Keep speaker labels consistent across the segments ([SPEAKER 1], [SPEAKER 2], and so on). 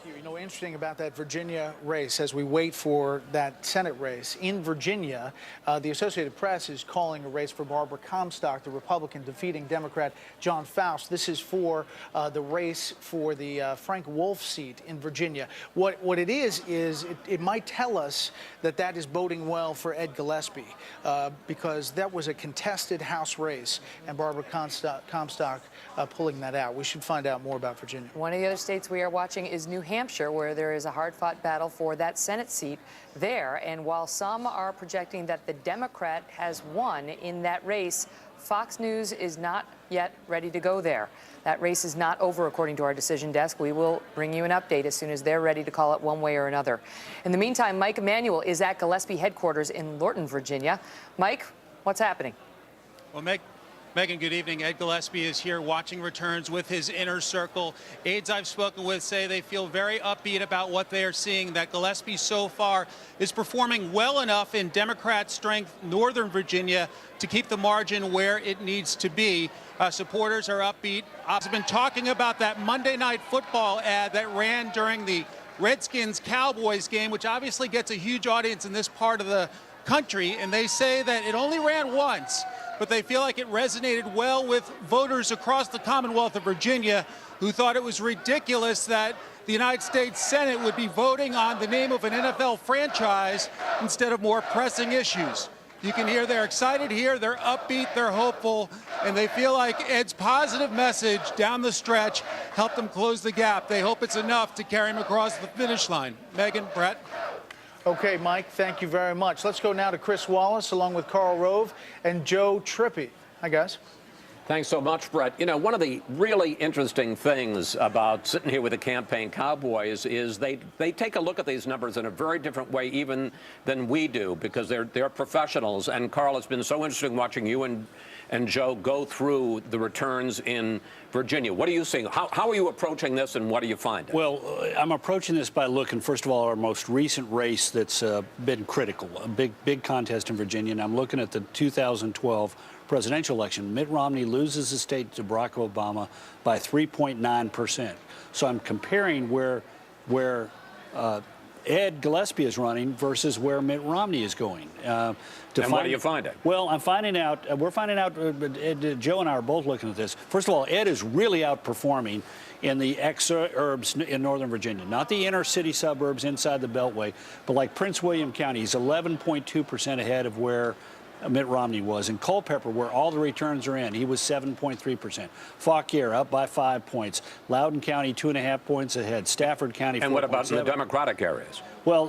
[SPEAKER 1] you. You know, interesting about that Virginia race as we wait for that Senate race. In Virginia, the Associated Press is calling a race for Barbara Comstock, the Republican defeating Democrat John Faust. This is for the race for the Frank Wolf seat in Virginia. What it is it might tell us that that is boding well for Ed Gillespie because that was a contested House race, and Barbara Comstock pulling that out. We should find out more about Virginia.
[SPEAKER 2] One of the other states we are watching is New Hampshire, where there is a hard-fought battle for that Senate seat there. And while some are projecting that the Democrat has won in that race, Fox News is not yet ready to go there. That race is not over, according to our decision desk. We will bring you an update as soon as they're ready to call it one way or another. In the meantime, Mike Emanuel is at Gillespie headquarters in Lorton, Virginia. Mike, what's happening?
[SPEAKER 3] Well, Megan, good evening. Ed Gillespie is here watching returns with his inner circle. Aides I've spoken with say they feel very upbeat about what they are seeing, that Gillespie so far is performing well enough in Democrat strength Northern Virginia to keep the margin where it needs to be. Supporters are upbeat. I've been talking about that Monday Night Football ad that ran during the Redskins-Cowboys game, which obviously gets a huge audience in this part of the country, and they say that it only ran once, but they feel like it resonated well with voters across the Commonwealth of Virginia who thought it was ridiculous that the United States Senate would be voting on the name of an NFL franchise instead of more pressing issues. You can hear they're excited here, they're upbeat, they're hopeful, and they feel like Ed's positive message down the stretch helped them close the gap. They hope it's enough to carry him across the finish line. Megan, Brett.
[SPEAKER 1] Okay, Mike, thank you very much. Let's go now to Chris Wallace along with Karl Rove and Joe Trippi. Hi, guys.
[SPEAKER 4] Thanks so much, Brett. You know, one of the really interesting things about sitting here with the campaign cowboys is they take a look at these numbers in a very different way even than we do, because they're professionals. And Karl, it's been so interesting watching you and Joe go through the returns in Virginia. What are you seeing? How are you approaching this, and what do you find?
[SPEAKER 5] Well, I'm approaching this by looking, first of all, our most recent race that's been critical, a big contest in Virginia, and I'm looking at the 2012 presidential election. Mitt Romney loses the state to Barack Obama by 3.9%. So I'm comparing where Ed Gillespie is running versus where Mitt Romney is going.
[SPEAKER 4] What do you find it?
[SPEAKER 5] Well, I'm finding out, we're finding out, Joe and I are both looking at this. First of all, Ed is really outperforming in the exurbs in Northern Virginia, not the inner city suburbs inside the Beltway, but like Prince William County. He's 11.2% ahead of where Mitt Romney was. In Culpeper, where all the returns are in, he was 7.3%. Fauquier up by 5 points. Loudoun County 2.5 points ahead. Stafford County 4
[SPEAKER 4] And what about
[SPEAKER 5] the
[SPEAKER 4] Democratic areas?
[SPEAKER 5] Well,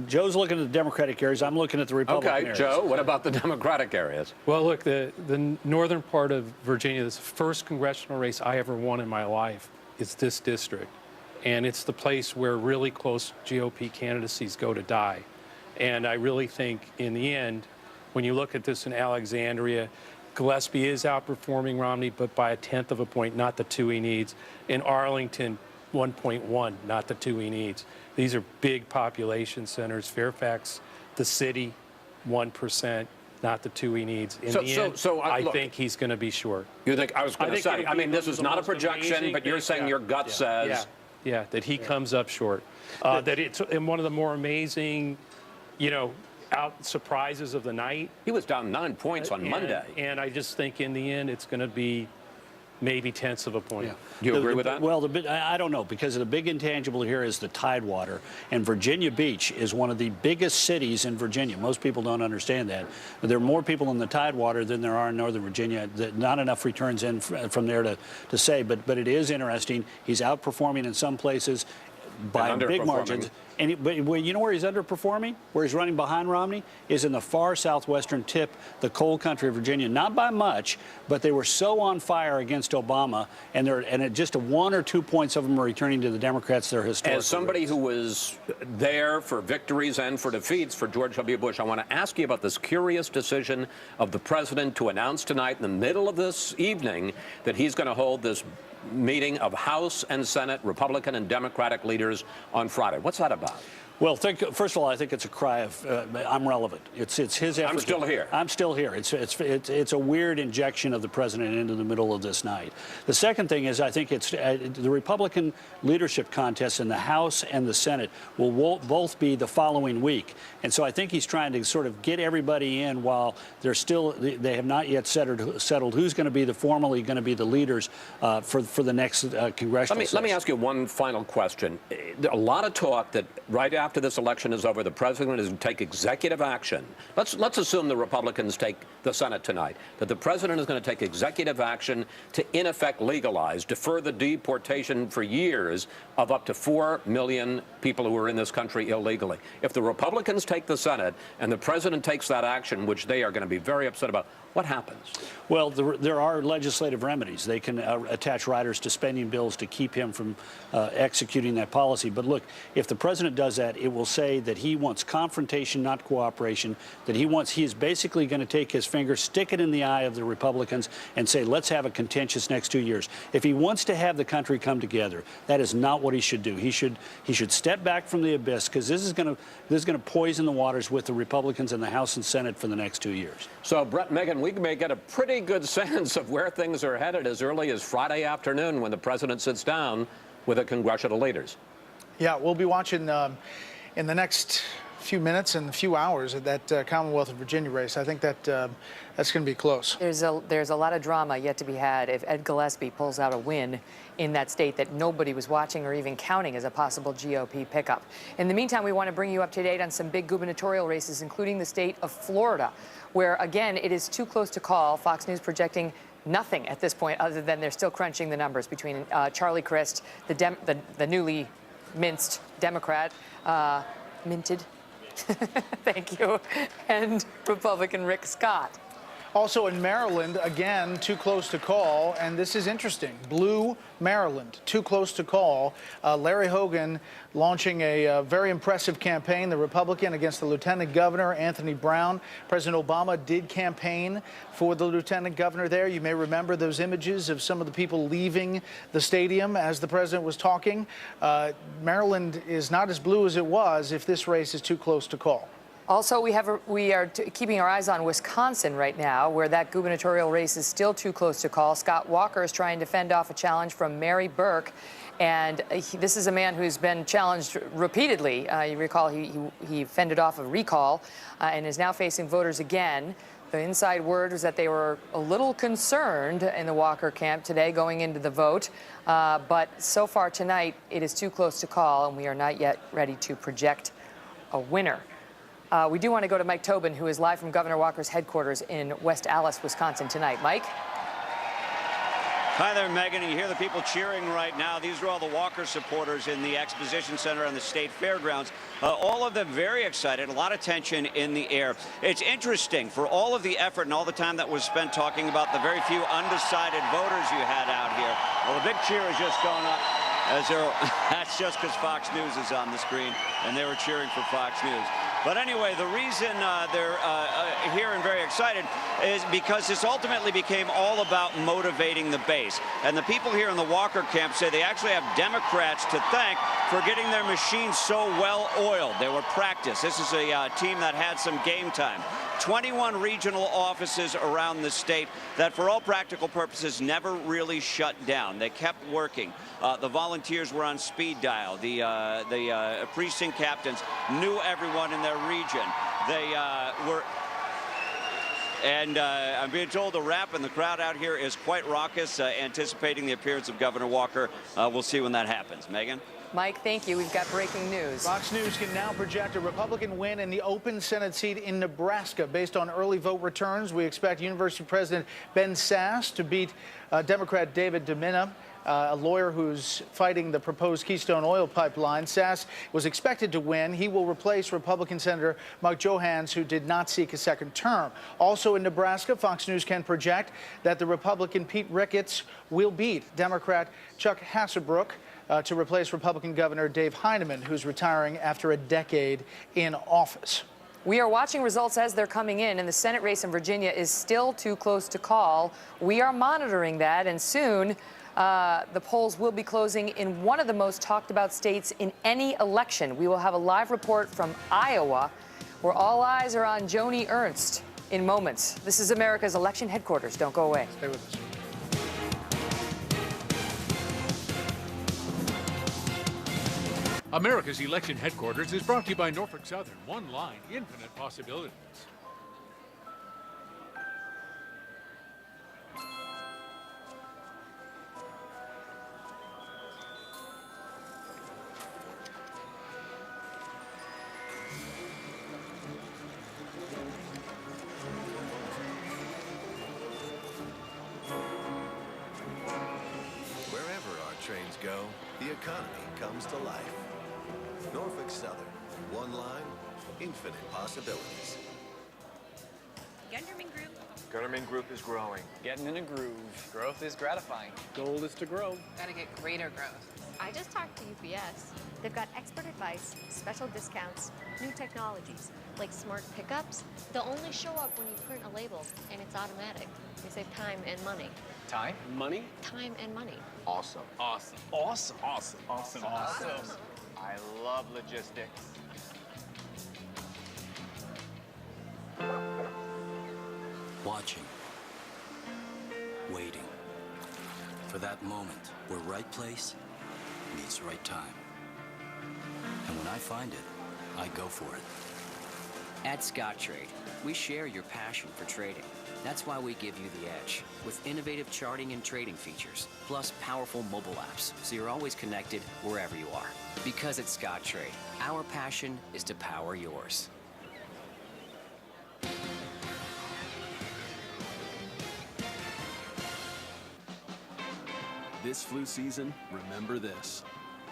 [SPEAKER 5] Joe's looking at the Democratic areas. I'm looking at the Republican areas.
[SPEAKER 4] Okay, Joe, what about the Democratic areas?
[SPEAKER 6] Well, look, the northern part of Virginia, this first congressional race I ever won in my life, is this district. And it's the place where really close GOP candidacies go to die. And I really think, in the end, when you look at this in Alexandria, Gillespie is outperforming Romney, but by 1/10 of a point, not the 2 he needs. In Arlington, 1.1, not the 2 he needs. These are big population centers. Fairfax, the city, 1%, not the 2 he needs. In the end, I think he's going to be short.
[SPEAKER 4] You think? I was going to say, I mean, this is not a projection, but you're saying your gut says.
[SPEAKER 6] Yeah, that he comes up short. That it's one of the more amazing, surprises of the night.
[SPEAKER 4] He was down 9 points on Monday.
[SPEAKER 6] And I just think in the end it's going to be maybe 1/10 of a point.
[SPEAKER 4] Yeah. Do you agree with that?
[SPEAKER 5] Well, I don't know, because the big intangible here is the Tidewater. And Virginia Beach is one of the biggest cities in Virginia. Most people don't understand that. But there are more people in the Tidewater than there are in Northern Virginia. Not enough returns in from there to say. But it is interesting. He's outperforming in some places by big margins. But you know where he's underperforming? Where he's running behind Romney is in the far southwestern tip, the coal country of Virginia. Not by much, but they were so on fire against Obama, and just 1 or 2 points of them are returning to the Democrats. They're historical.
[SPEAKER 4] As somebody who was there for victories and for defeats for George W. Bush, I want to ask you about this curious decision of the president to announce tonight, in the middle of this evening, that he's going to hold this meeting of House and Senate Republican and Democratic leaders on Friday. What's that about?
[SPEAKER 5] Well, first of all, I think it's a cry of I'm relevant. It's his effort.
[SPEAKER 4] I'm still here.
[SPEAKER 5] I'm still here. It's a weird injection of the president into the middle of this night. The second thing is I think it's the Republican leadership contest in the House and the Senate will both be the following week, and so I think he's trying to sort of get everybody in while they have not yet settled who's going to be formally going to be the leaders for the next congressional session.
[SPEAKER 4] Let me ask you one final question. A lot of talk that right after this election is over, the president is going to take executive action. Let's assume the Republicans take the Senate tonight, that the president is going to take executive action to, in effect, legalize, defer the deportation for years of up to 4 million people who are in this country illegally. If the Republicans take the Senate and the president takes that action, which they are going to be very upset about, what happens?
[SPEAKER 5] Well, there are legislative remedies. They can attach riders to spending bills to keep him from executing that policy. But look, if the president does that, it will say that he wants confrontation, not cooperation, that he is basically going to take his finger, stick it in the eye of the Republicans, and say, let's have a contentious next 2 years. If he wants to have the country come together, that is not what he should do. He should step back from the abyss, because this is going to poison the waters with the Republicans in the House and Senate for the next 2 years.
[SPEAKER 4] So, Brett, Megan, we may get a pretty good sense of where things are headed as early as Friday afternoon when the president sits down with the congressional leaders.
[SPEAKER 1] Yeah, we'll be watching in the next few minutes and a few hours at that Commonwealth of Virginia race. I think that that's going to be close.
[SPEAKER 2] There's a lot of drama yet to be had if Ed Gillespie pulls out a win in that state that nobody was watching or even counting as a possible GOP pickup. In the meantime, we want to bring you up to date on some big gubernatorial races, including the state of Florida, where, again, it is too close to call. Fox News projecting nothing at this point other than they're still crunching the numbers between Charlie Crist, the newly minced Democrat, minted, thank you, and Republican Rick Scott.
[SPEAKER 1] Also in Maryland, again, too close to call, and this is interesting. Blue Maryland, too close to call. Larry Hogan launching a very impressive campaign, the Republican, against the Lieutenant Governor, Anthony Brown. President Obama did campaign for the Lieutenant Governor there. You may remember those images of some of the people leaving the stadium as the president was talking. Maryland is not as blue as it was if this race is too close to call.
[SPEAKER 2] Also, we are keeping our eyes on Wisconsin right now, where that gubernatorial race is still too close to call. Scott Walker is trying to fend off a challenge from Mary Burke, and this is a man who's been challenged repeatedly. You recall he fended off a recall and is now facing voters again. The inside word was that they were a little concerned in the Walker camp today going into the vote, but so far tonight it is too close to call, and we are not yet ready to project a winner. We do want to go to Mike Tobin, who is live from Governor Walker's headquarters in West Allis, Wisconsin tonight. Mike?
[SPEAKER 7] Hi there, Megan. You hear the people cheering right now. These are all the Walker supporters in the Exposition Center and the State Fairgrounds. All of them very excited, a lot of tension in the air. It's interesting, for all of the effort and all the time that was spent talking about the very few undecided voters you had out here. Well, the big cheer is just going up. That's just because Fox News is on the screen, and they were cheering for Fox News. But anyway, the reason they're here and very excited is because this ultimately became all about motivating the base. And the people here in the Walker camp say they actually have Democrats to thank for getting their machines so well oiled. They were practiced. This is a team that had some game time. 21 regional offices around the state that, for all practical purposes, never really shut down. They kept working. The volunteers were on speed dial. The precinct captains knew everyone in their region. They were... And I'm being told the rap in the crowd out here is quite raucous, anticipating the appearance of Governor Walker. We'll see when that happens. Megan?
[SPEAKER 2] Mike, thank you. We've got breaking news.
[SPEAKER 1] Fox News can now project a Republican win in the open Senate seat in Nebraska. Based on early vote returns, we expect University President Ben Sasse to beat Democrat David Domina, a lawyer who's fighting the proposed Keystone Oil Pipeline. Sasse was expected to win. He will replace Republican Senator Mark Johans, who did not seek a second term. Also in Nebraska, Fox News can project that the Republican Pete Ricketts will beat Democrat Chuck Hasselbrook to replace Republican Governor Dave Heineman, who's retiring after a decade in office.
[SPEAKER 2] We are watching results as they're coming in, and the Senate race in Virginia is still too close to call. We are monitoring that, and soon The polls will be closing in one of the most talked about states in any election. We will have a live report from Iowa, where all eyes are on Joni Ernst in moments. This is America's election headquarters. Don't go away.
[SPEAKER 1] Stay with us.
[SPEAKER 8] America's election headquarters is brought to you by Norfolk Southern. One line, infinite possibilities.
[SPEAKER 9] Wherever our trains go, the economy comes to life. Norfolk Southern, one line, infinite possibilities.
[SPEAKER 10] Gunderman Group.
[SPEAKER 11] Gunderman Group is growing.
[SPEAKER 12] Getting in a groove. Growth is gratifying.
[SPEAKER 5] Goal is to grow.
[SPEAKER 10] Gotta get greater growth.
[SPEAKER 13] I just talked to UPS. They've got expert advice, special discounts, new technologies, like smart pickups. They'll only show up when you print a label, and it's automatic. They save time and money.
[SPEAKER 12] Time? Money?
[SPEAKER 13] Time and money.
[SPEAKER 11] Awesome.
[SPEAKER 12] Awesome.
[SPEAKER 11] Awesome. Awesome.
[SPEAKER 12] Awesome.
[SPEAKER 11] Awesome.
[SPEAKER 12] I love logistics.
[SPEAKER 14] Watching. Waiting. For that moment where right place meets right time. And when I find it, I go for it.
[SPEAKER 15] At Scottrade, we share your passion for trading. That's why we give you the edge with innovative charting and trading features, plus powerful mobile apps, so you're always connected wherever you are. Because at Scottrade, our passion is to power yours.
[SPEAKER 16] This flu season, remember this.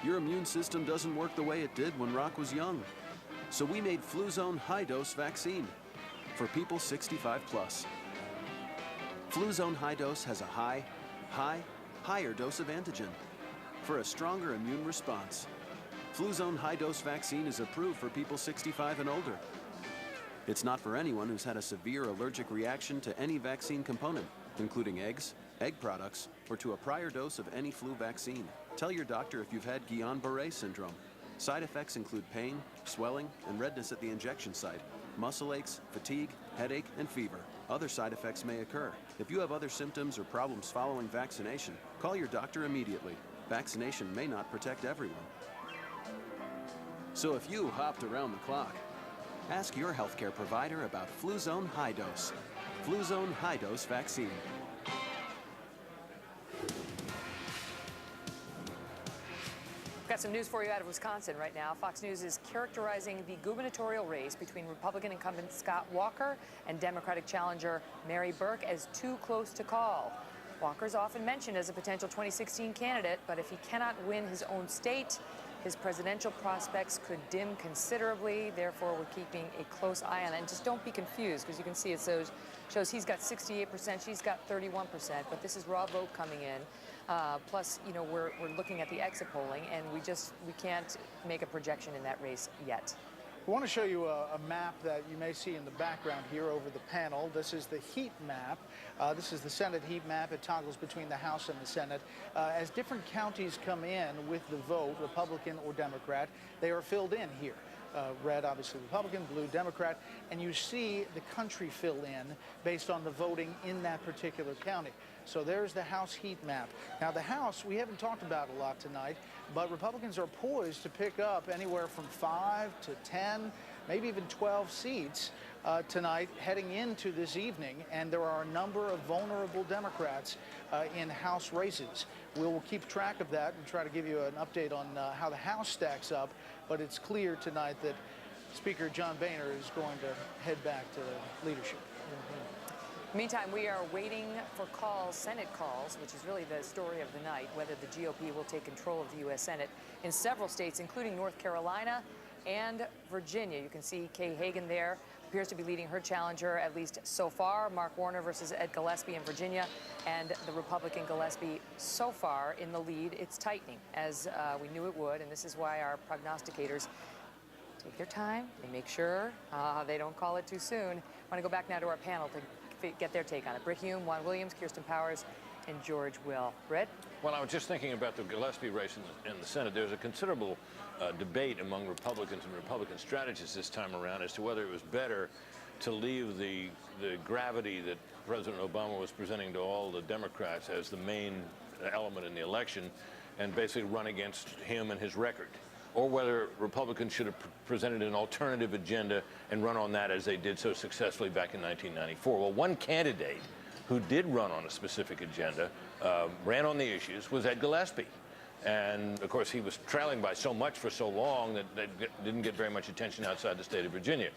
[SPEAKER 16] Your immune system doesn't work the way it did when Rock was young. So we made Fluzone High-Dose Vaccine for people 65 plus. Fluzone High-Dose has a higher dose of antigen for a stronger immune response. Fluzone High-Dose Vaccine is approved for people 65 and older. It's not for anyone who's had a severe allergic reaction to any vaccine component, including eggs, egg products, or to a prior dose of any flu vaccine. Tell your doctor if you've had Guillain-Barré syndrome. Side effects include pain, swelling, and redness at the injection site, muscle aches, fatigue, headache, and fever. Other side effects may occur. If you have other symptoms or problems following vaccination, call your doctor immediately. Vaccination may not protect everyone. So if you hopped around the clock, ask your healthcare provider about Fluzone High-Dose. Fluzone High-Dose Vaccine.
[SPEAKER 2] Got some news for you out of Wisconsin right now. Fox News is characterizing the gubernatorial race between Republican incumbent Scott Walker and Democratic challenger Mary Burke as too close to call. Walker's often mentioned as a potential 2016 candidate, but if he cannot win his own state, his presidential prospects could dim considerably. Therefore, we're keeping a close eye on it. And just don't be confused, because you can see it shows he's got 68%, she's got 31%, but this is raw vote coming in. Plus, you know, we're looking at the exit polling, and we can't make a projection in that race yet.
[SPEAKER 1] I want to show you a map that you may see in the background here over the panel. This is the heat map. This is the Senate heat map. It toggles between the House and the Senate. As different counties come in with the vote, Republican or Democrat, they are filled in here. Red, obviously Republican, blue, Democrat, and you see the country fill in based on the voting in that particular county. So there's the House heat map. Now the House, we haven't talked about a lot tonight, but Republicans are poised to pick up anywhere from 5 to 10, maybe even 12 seats tonight heading into this evening, and there are a number of vulnerable Democrats in House races. We'll keep track of that and try to give you an update on how the House stacks up, but it's clear tonight that Speaker John Boehner is going to head back to leadership.
[SPEAKER 2] Meantime, we are waiting for calls, Senate calls, which is really the story of the night, whether the GOP will take control of the U.S. Senate in several states, including North Carolina and Virginia. You can see Kay Hagan there, appears to be leading her challenger, at least so far. Mark Warner versus Ed Gillespie in Virginia, and the Republican Gillespie so far in the lead. It's tightening, as we knew it would, and this is why our prognosticators take their time. They make sure they don't call it too soon. I want to go back now to our panel to get their take on it. Brick Hume, Juan Williams, Kirsten Powers, and George will. Brett?
[SPEAKER 17] Well, I was just thinking about the Gillespie race in the Senate. There's a considerable debate among Republicans and Republican strategists this time around as to whether it was better to leave the gravity that President Obama was presenting to all the Democrats as the main element in the election and basically run against him and his record, or whether Republicans should have presented an alternative agenda and run on that as they did so successfully back in 1994. Well, one candidate who did run on a specific agenda, ran on the issues, was Ed Gillespie. And, of course, he was trailing by so much for so long that didn't get very much attention outside the state of Virginia.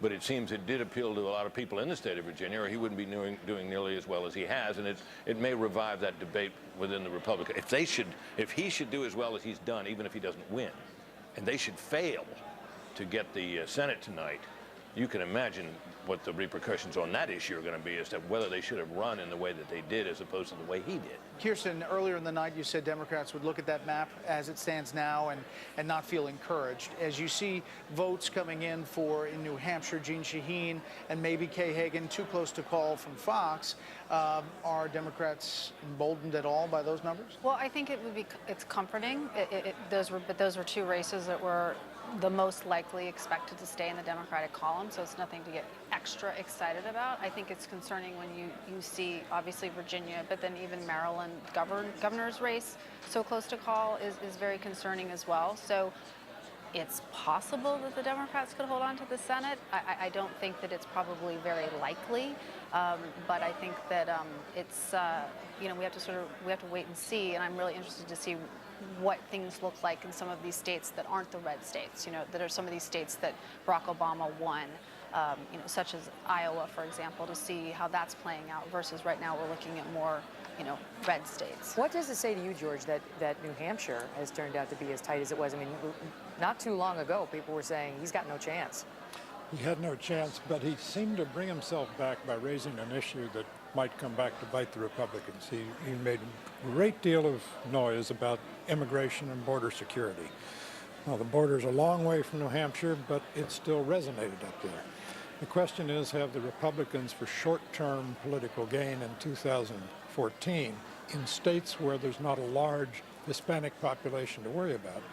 [SPEAKER 17] But it seems it did appeal to a lot of people in the state of Virginia, or he wouldn't be doing nearly as well as he has. And it may revive that debate within the Republican. If he should do as well as he's done, even if he doesn't win, and they should fail to get the Senate tonight, you can imagine what the repercussions on that issue are going to be as to whether they should have run in the way that they did as opposed to the way he did.
[SPEAKER 1] Kirsten, earlier in the night you said Democrats would look at that map as it stands now and not feel encouraged. As you see votes coming in New Hampshire, Jeanne Shaheen and maybe Kay Hagan, too close to call from Fox, are Democrats emboldened at all by those numbers?
[SPEAKER 18] Well, I think it's comforting. Those were two races that were the most likely expected to stay in the Democratic column, so it's nothing to get extra excited about. I think it's concerning when you see, obviously, Virginia, but then even Maryland governor's race so close to call is very concerning as well. So it's possible that the Democrats could hold on to the Senate. I don't think that it's probably very likely, but I think that it's, we have to wait and see, and I'm really interested to see what things look like in some of these states that aren't the red states, that are some of these states that Barack Obama won, such as Iowa, for example, to see how that's playing out versus right now we're looking at more, red states.
[SPEAKER 2] What does it say to you, George, that New Hampshire has turned out to be as tight as it was? I mean, not too long ago, people were saying he's got no chance.
[SPEAKER 19] He had no chance, but he seemed to bring himself back by raising an issue that might come back to bite the Republicans. He made a great deal of noise about immigration and border security. Now, the border's a long way from New Hampshire, but it still resonated up there. The question is, have the Republicans, for short-term political gain in 2014, in states where there's not a large Hispanic population to worry about,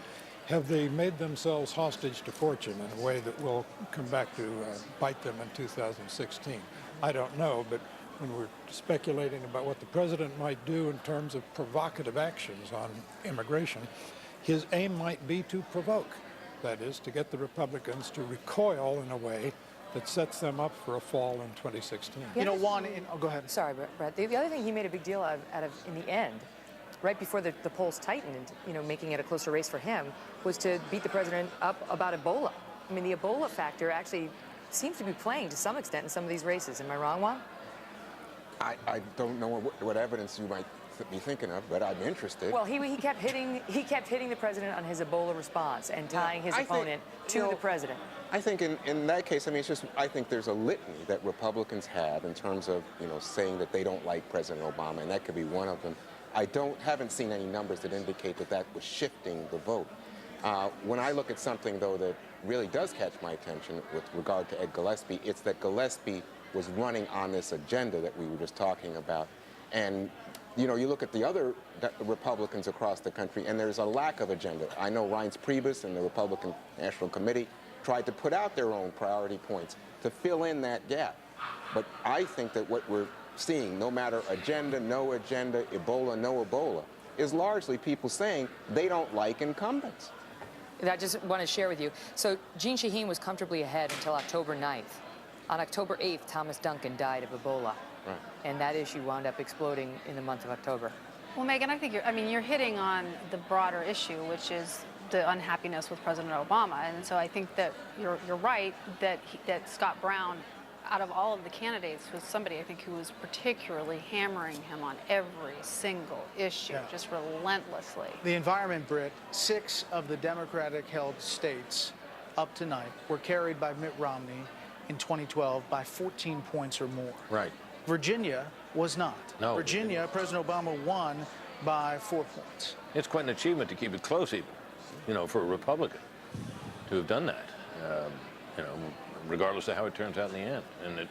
[SPEAKER 19] have they made themselves hostage to fortune in a way that will come back to bite them in 2016? I don't know, but when we're speculating about what the president might do in terms of provocative actions on immigration, his aim might be to provoke. That is, to get the Republicans to recoil in a way that sets them up for a fall in 2016.
[SPEAKER 1] Juan, go ahead.
[SPEAKER 2] Sorry, Brett. The other thing he made a big deal out of in the end, right before the polls tightened, making it a closer race for him, was to beat the president up about Ebola. I mean, the Ebola factor actually seems to be playing to some extent in some of these races. Am I wrong, Juan?
[SPEAKER 20] I don't know what evidence you might be thinking of, but I'm interested.
[SPEAKER 2] Well, he kept hitting the president on his Ebola response and tying his opponent to the president.
[SPEAKER 20] I think in that case, I think there's a litany that Republicans have in terms of, saying that they don't like President Obama, and that could be one of them. I haven't seen any numbers that indicate that was shifting the vote. When I look at something, though, that really does catch my attention with regard to Ed Gillespie, it's that Gillespie was running on this agenda that we were just talking about. And, you look at the other Republicans across the country, and there's a lack of agenda. I know Reince Priebus and the Republican National Committee tried to put out their own priority points to fill in that gap. But I think that what we're seeing, no matter agenda, no agenda, Ebola, no Ebola, is largely people saying they don't like incumbents.
[SPEAKER 2] I just want to share with you. So Jeanne Shaheen was comfortably ahead until October 9th. On October 8th, Thomas Duncan died of Ebola.
[SPEAKER 20] Right.
[SPEAKER 2] And that issue wound up exploding in the month of October.
[SPEAKER 18] Well, Megan, I think you're hitting on the broader issue, which is the unhappiness with President Obama. And so I think that you're right that Scott Brown, out of all of the candidates, was somebody I think who was particularly hammering him on every single issue, just relentlessly.
[SPEAKER 1] The environment, Britt, 6 of the Democratic-held states up tonight were carried by Mitt Romney in 2012 by 14 points or more.
[SPEAKER 17] Right.
[SPEAKER 1] Virginia was not.
[SPEAKER 17] No.
[SPEAKER 1] Virginia, President Obama won by 4 points.
[SPEAKER 17] It's quite an achievement to keep it close even, for a Republican to have done that, regardless of how it turns out in the end.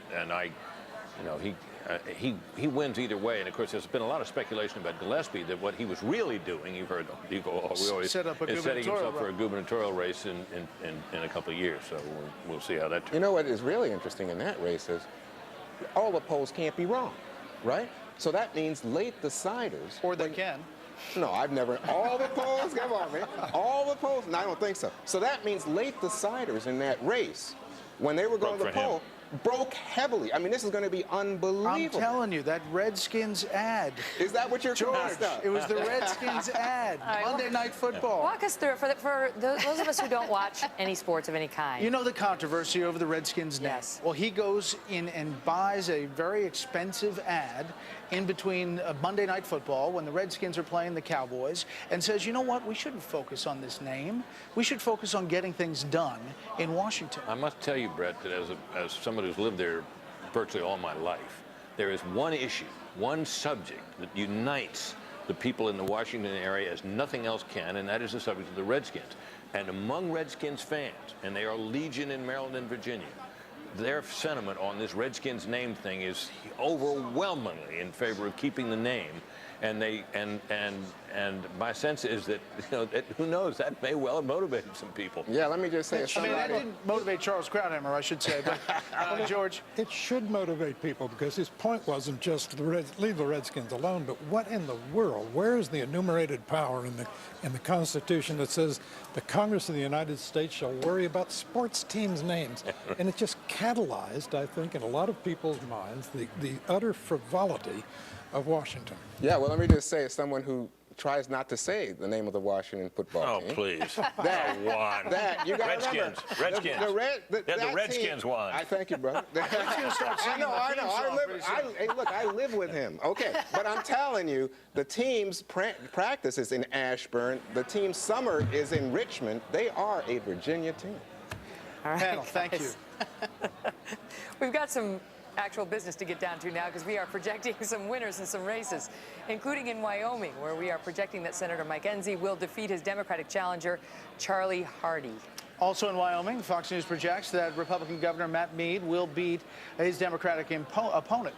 [SPEAKER 17] he wins either way. And of course, there's been a lot of speculation about Gillespie that what he was really doing, you've heard, we always
[SPEAKER 1] set up a
[SPEAKER 17] is setting himself for a
[SPEAKER 1] race.
[SPEAKER 17] gubernatorial race in a couple of years. So we'll see how that turns.
[SPEAKER 20] You know what is really interesting in that race is all the polls can't be wrong, right? So that means late deciders.
[SPEAKER 1] Or they can.
[SPEAKER 20] No, I've never. All the polls? Come on, man. All the polls? No, I don't think so. So that means late deciders in that race, when they were going to the poll, broke heavily. I mean, this is going to be unbelievable.
[SPEAKER 1] I'm telling you, that Redskins ad.
[SPEAKER 20] Is that what you're
[SPEAKER 1] George,
[SPEAKER 20] convinced of?
[SPEAKER 1] it was the Redskins ad. Monday Night Football.
[SPEAKER 2] Walk us through it for those of us who don't watch any sports of any kind.
[SPEAKER 1] You know the controversy over the Redskins name.
[SPEAKER 2] Yes.
[SPEAKER 1] Well, he goes in and buys a very expensive ad in between Monday Night Football when the Redskins are playing the Cowboys and says, you know what, we shouldn't focus on this name. We should focus on getting things done in Washington.
[SPEAKER 17] I must tell you, Brett, that as someone who's lived there virtually all my life, there is one issue, one subject that unites the people in the Washington area as nothing else can, and that is the subject of the Redskins. And among Redskins fans, and they are legion in Maryland and Virginia, their sentiment on this Redskins name thing is overwhelmingly in favor of keeping the name, and my sense is that, who knows, that may well have motivated some people.
[SPEAKER 20] Yeah, let me just say,
[SPEAKER 1] I mean, that didn't motivate Charles Krauthammer, I should say, but George.
[SPEAKER 19] It should motivate people because his point wasn't just leave the Redskins alone, but what in the world? Where is the enumerated power in the Constitution that says the Congress of the United States shall worry about sports teams' names? And it just catalyzed, I think, in a lot of people's minds, the utter frivolity of Washington.
[SPEAKER 20] Yeah, well, let me just say, as someone who tries not to say the name of the Washington football team.
[SPEAKER 17] Oh, please.
[SPEAKER 20] That,
[SPEAKER 17] you got
[SPEAKER 20] Redskins.
[SPEAKER 17] Redskins.
[SPEAKER 20] The
[SPEAKER 17] Redskins won.
[SPEAKER 20] I thank you, brother. I know. I live with him. Okay, but I'm telling you, the team's practice is in Ashburn. The team's summer is in Richmond. They are a Virginia team.
[SPEAKER 2] All right,
[SPEAKER 1] Panel, thank you.
[SPEAKER 2] We've got some actual business to get down to now because we are projecting some winners in some races, including in Wyoming, where we are projecting that Senator Mike Enzi will defeat his Democratic challenger, Charlie Hardy.
[SPEAKER 1] Also in Wyoming, Fox News projects that Republican Governor Matt Mead will beat his Democratic opponent.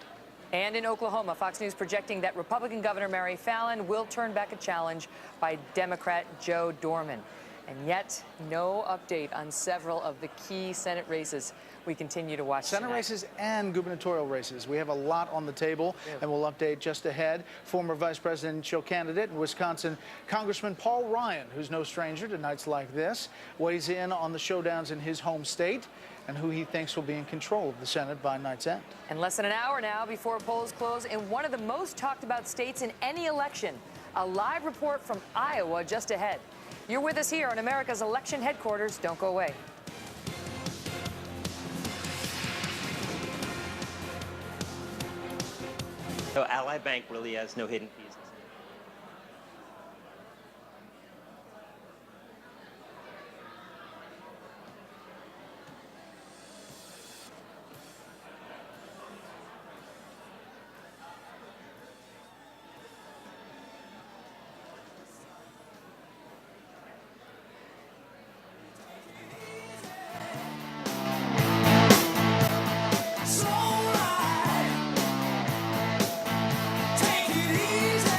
[SPEAKER 2] And in Oklahoma, Fox News projecting that Republican Governor Mary Fallin will turn back a challenge by Democrat Joe Dorman. And yet, no update on several of the key Senate races we continue to watch
[SPEAKER 1] Senate
[SPEAKER 2] tonight.
[SPEAKER 1] races and gubernatorial races. We have a lot on the table, and we'll update just ahead. Former vice presidential candidate in Wisconsin, Congressman Paul Ryan, who's no stranger to nights like this, weighs in on the showdowns in his home state and who he thinks will be in control of the Senate by night's end.
[SPEAKER 2] And less than an hour now before polls close in one of the most talked about states in any election. A live report from Iowa just ahead. You're with us here on America's election headquarters. Don't go away.
[SPEAKER 21] So Ally Bank really has no hidden fees.
[SPEAKER 22] Take it easy.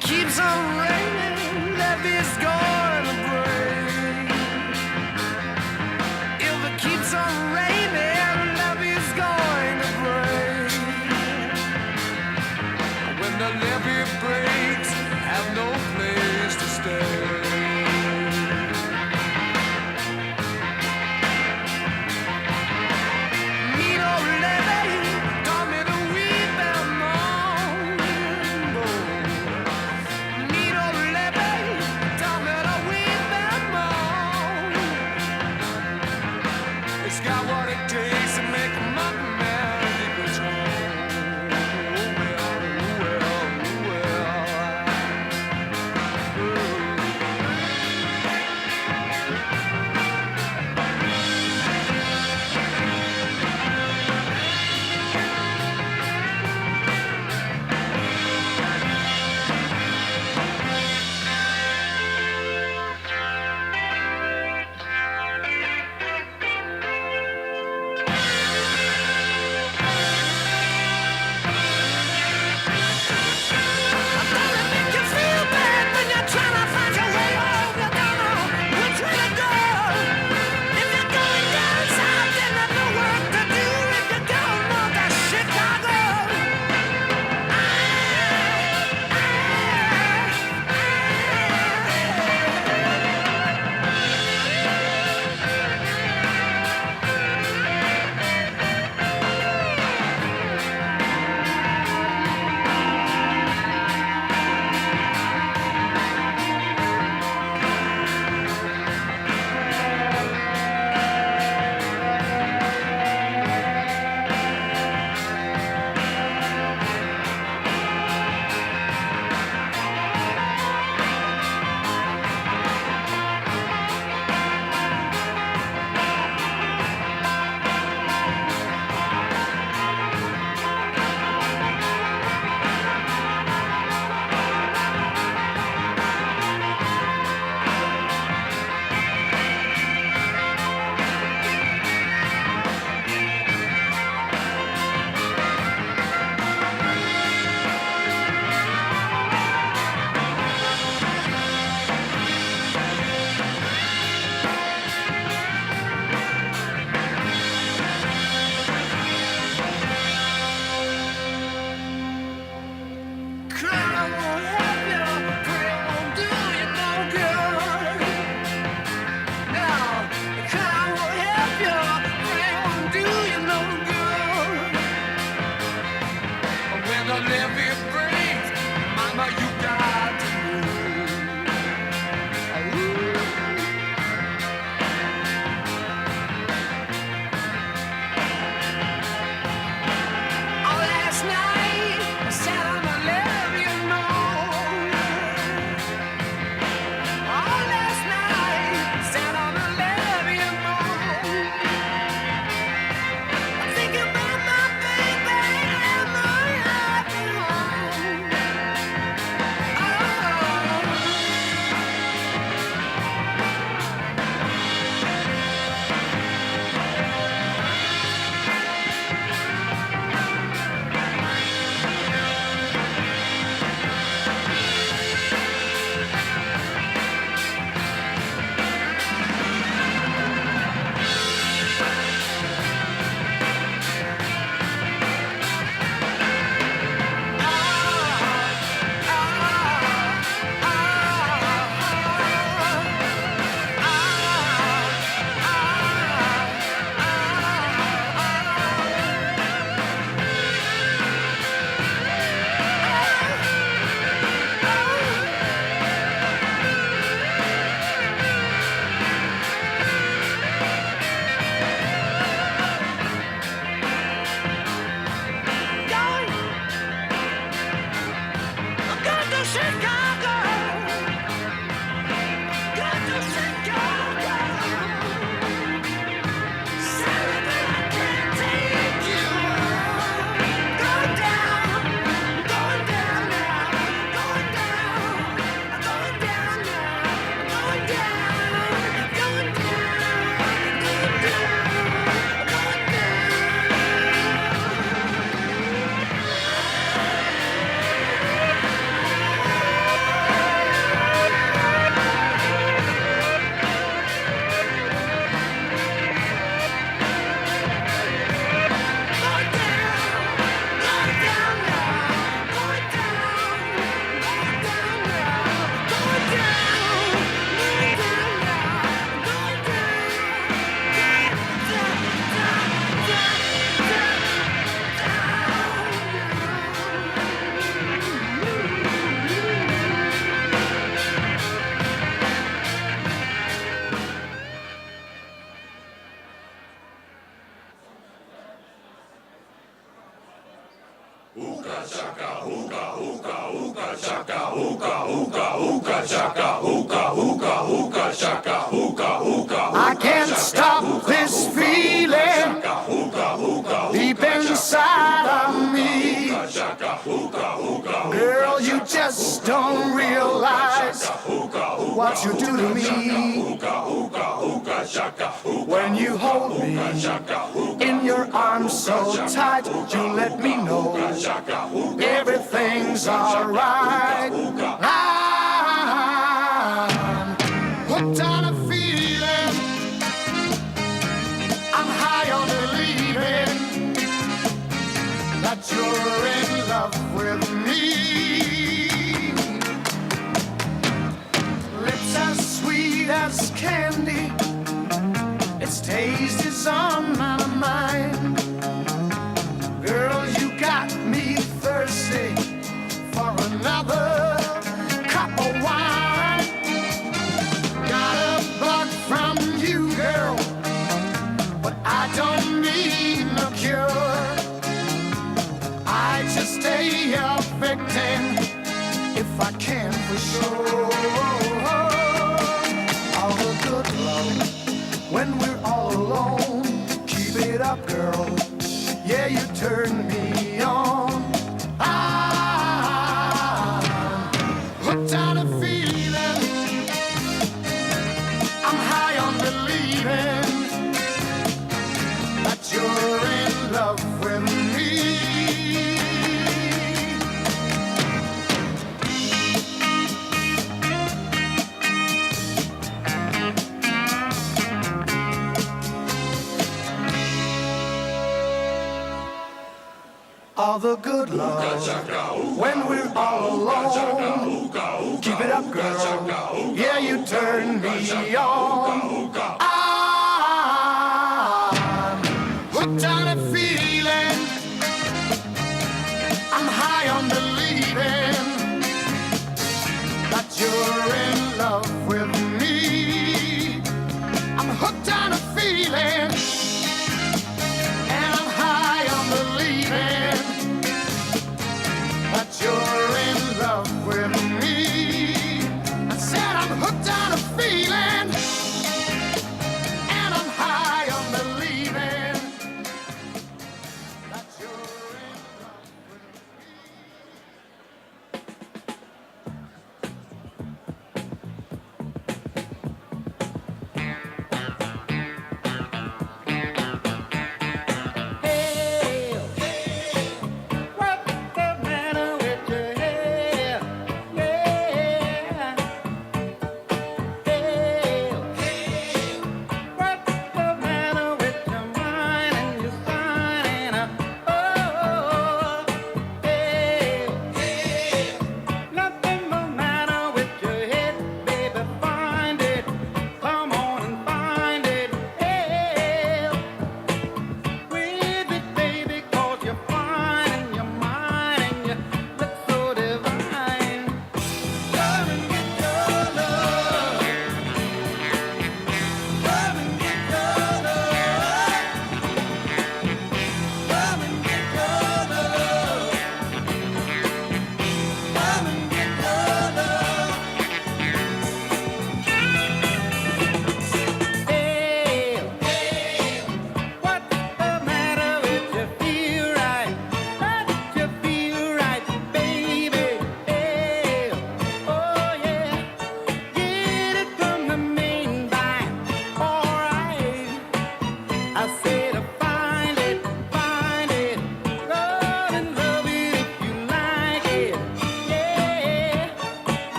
[SPEAKER 3] Keeps on raining, levee's going to break. If it keeps on raining, levee's going to break. When the levee breaks, have no place to stay. Mean old levee, taught me to weep and moan. Mean old levee, taught me to weep and moan. It's got what it takes to make a mountain man keep its home. I can't stop this feeling deep inside of me. Girl, you just don't realize what you do to me. When you hold me in your arms so tight, you let me know everything's alright. I'm hooked on a feeling, I'm high on believing that you're in love with me. Lips as sweet as candy, its taste is on my mind. Girl, you got me thirsty for another cup of wine. Got a bug from you, girl, but I don't need no cure. I just stay a victim if I can for sure. All the good love when we're all alone. Keep it up, girl. Yeah, you turn me on. I'm hooked on a feeling, I'm high on believing that you're in love with me. All the good love when we're all alone. Keep it up, girl. Yeah, you turn me on. I'm hooked on a feeling, I'm high on believing that you're in love with me. I'm hooked on a feeling, and I'm high on believing that you're in love with me. I said I'm hooked on a feeling, and I'm high on believing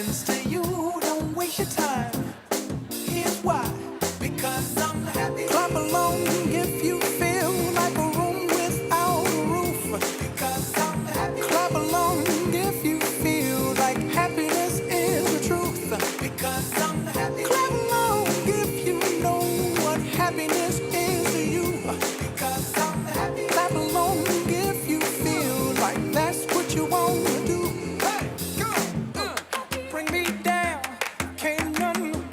[SPEAKER 3] happens to you, don't waste your time. Here's why. Because I'm happy. Clap along if you feel like a room without a roof. Because I'm happy. Clap along if you feel like happiness is the truth. Because I'm happy. Clap along if you know what happiness is to you. Because I'm happy. Clap along if you feel like that's what you want to do. Hey, go! Bring me down, can't none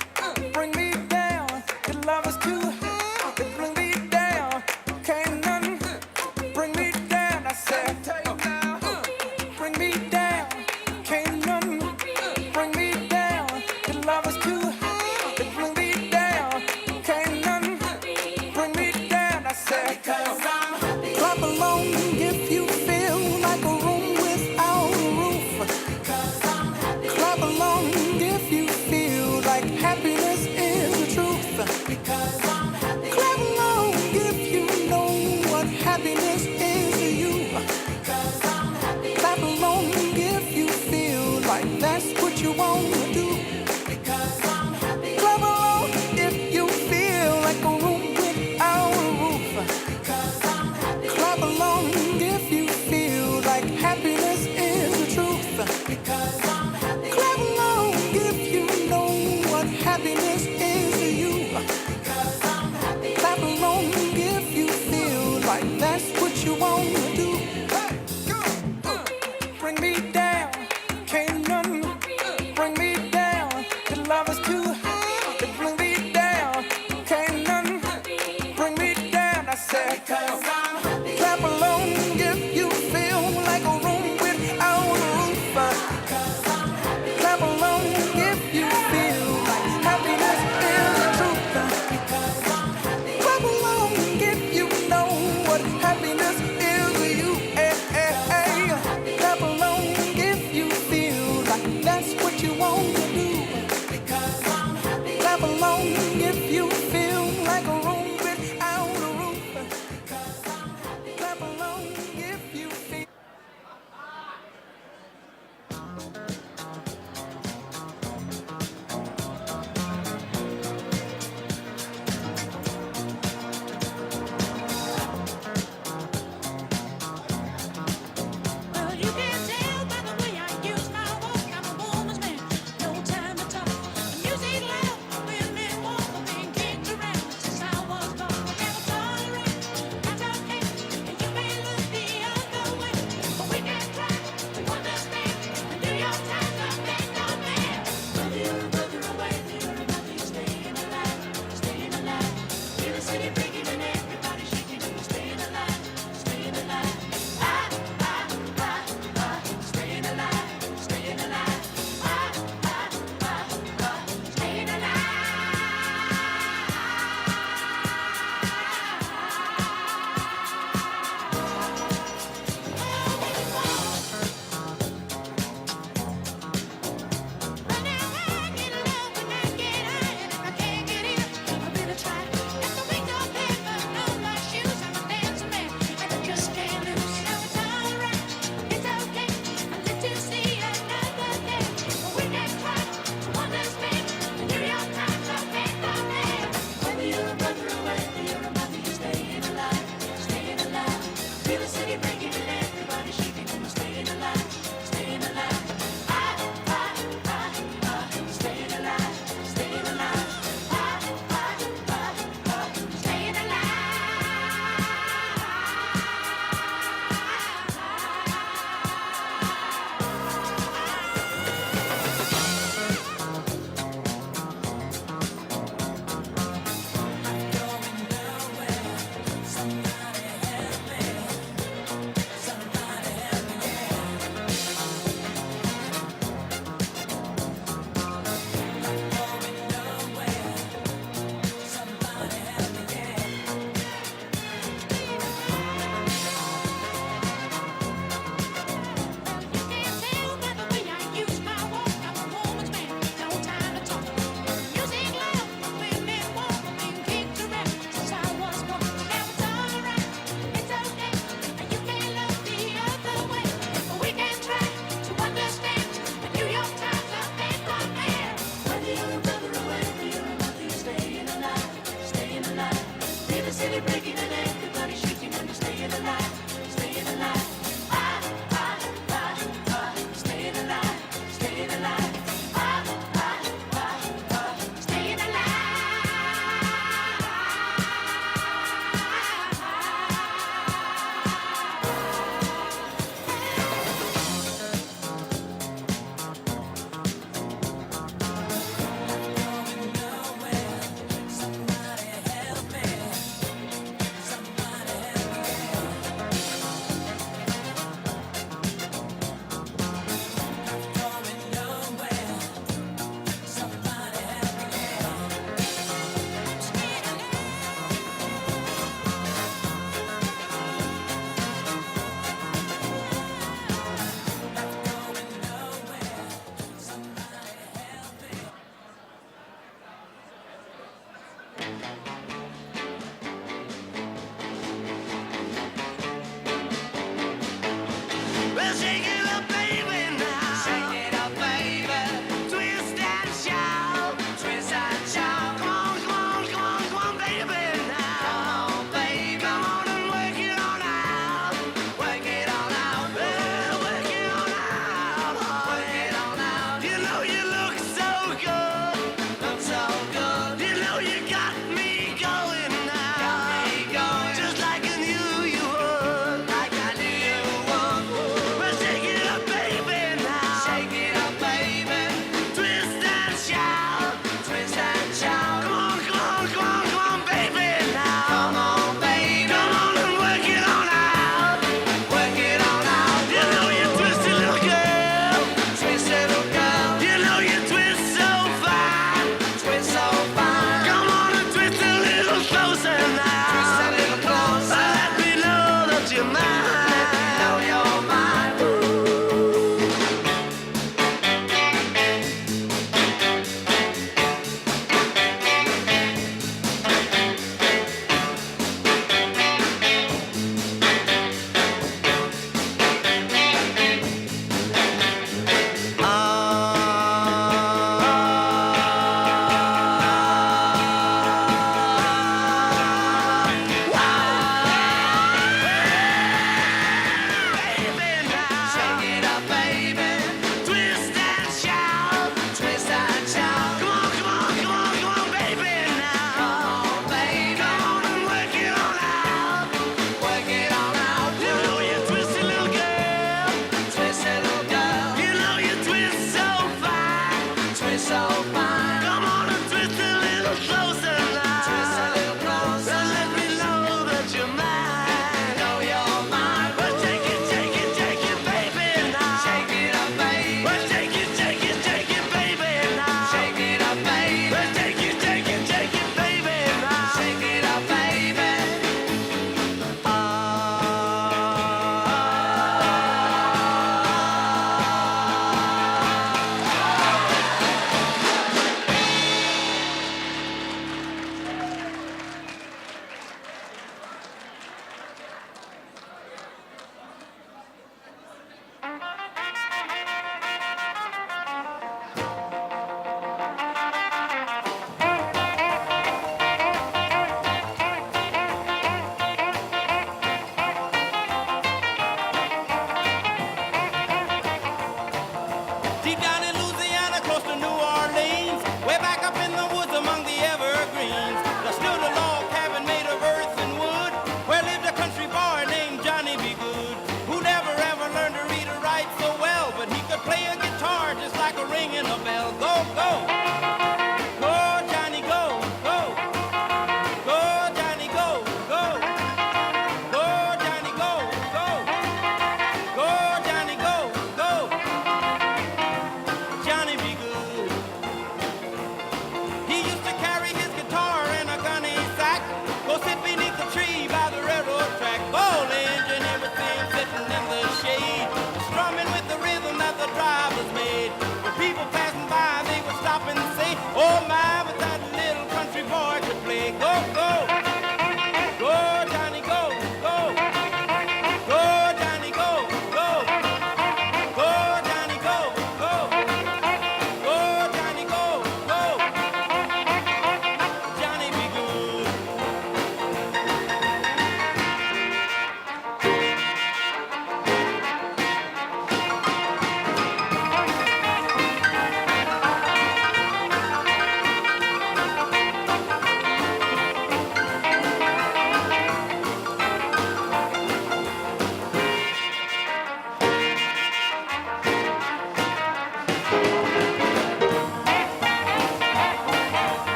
[SPEAKER 3] bring me down. Your love is too high. Bring me down, can't none bring me down. I said, bring me down, can't none bring me down. Your love is too high. Bring me down, can't none bring me down. I said, clap along if you feel like a room without a roof. Clap along if you feel like happiness is the truth. Because I'm happy. Clap along if you know what happiness is to you. Because I'm happy. Clap along if you feel like that's what you want to do. Because I'm happy. Clap along if you feel like a room without a roof. Because I'm happy. Clap along if you feel like happiness is the truth. Because I'm happy. Clap along if you know what happiness is to you. Because I'm happy. Clap along if you feel like that's what you want to do. Hey, go! Bring me down, can't none bring me down. Your love is too high. Bring me down, can't none bring me down. I said, because I'm happy. Clap along if you feel like a room without a roof. Because I'm happy. Clap along if you feel like happiness is the truth. Because I'm happy. Clap along if you know what happiness is to you. Hey, hey, hey. Clap along if you feel like that's what you want to do. Because I'm happy. Clap along if you feel like a room without a roof. Because I'm happy. Clap along if you feel.
[SPEAKER 6] Well, you can tell by the way I use my walk, I'm a woman's man. No time to talk. Music loud, women walk, I've been kicked around since I was born. Never tolerate, I don't hate, and you may look the other way, but we can try to understand and do your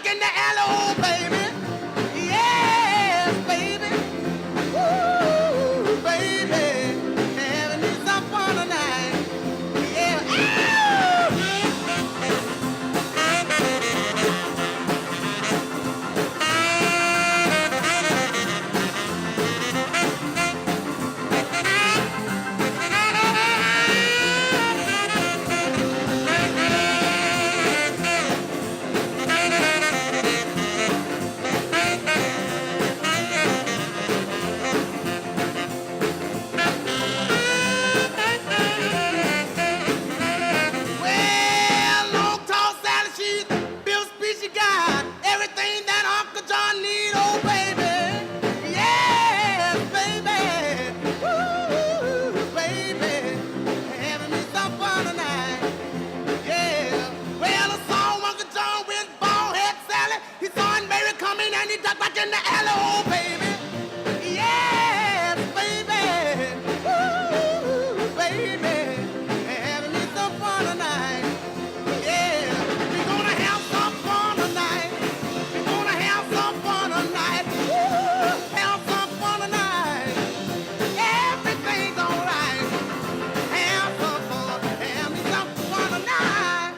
[SPEAKER 3] back in the alley, oh baby. Yes, baby. Ooh, baby. Having me some fun tonight. Yeah. Well, long tall Sally, she's Bill Speechy got everything that Uncle John need, oh baby. Yes, baby. Ooh, baby. Having me some fun tonight. Yeah. Well, I saw Uncle John with bald head Sally. He saw Aunt Mary coming and he ducked back in the alley, oh baby. Yes, baby. Ooh, baby. Having me some fun tonight. Yeah, we're gonna have some fun tonight. We're gonna have some fun tonight. Woo, have some fun tonight. Everything's alright. Have some fun. Have me some fun tonight.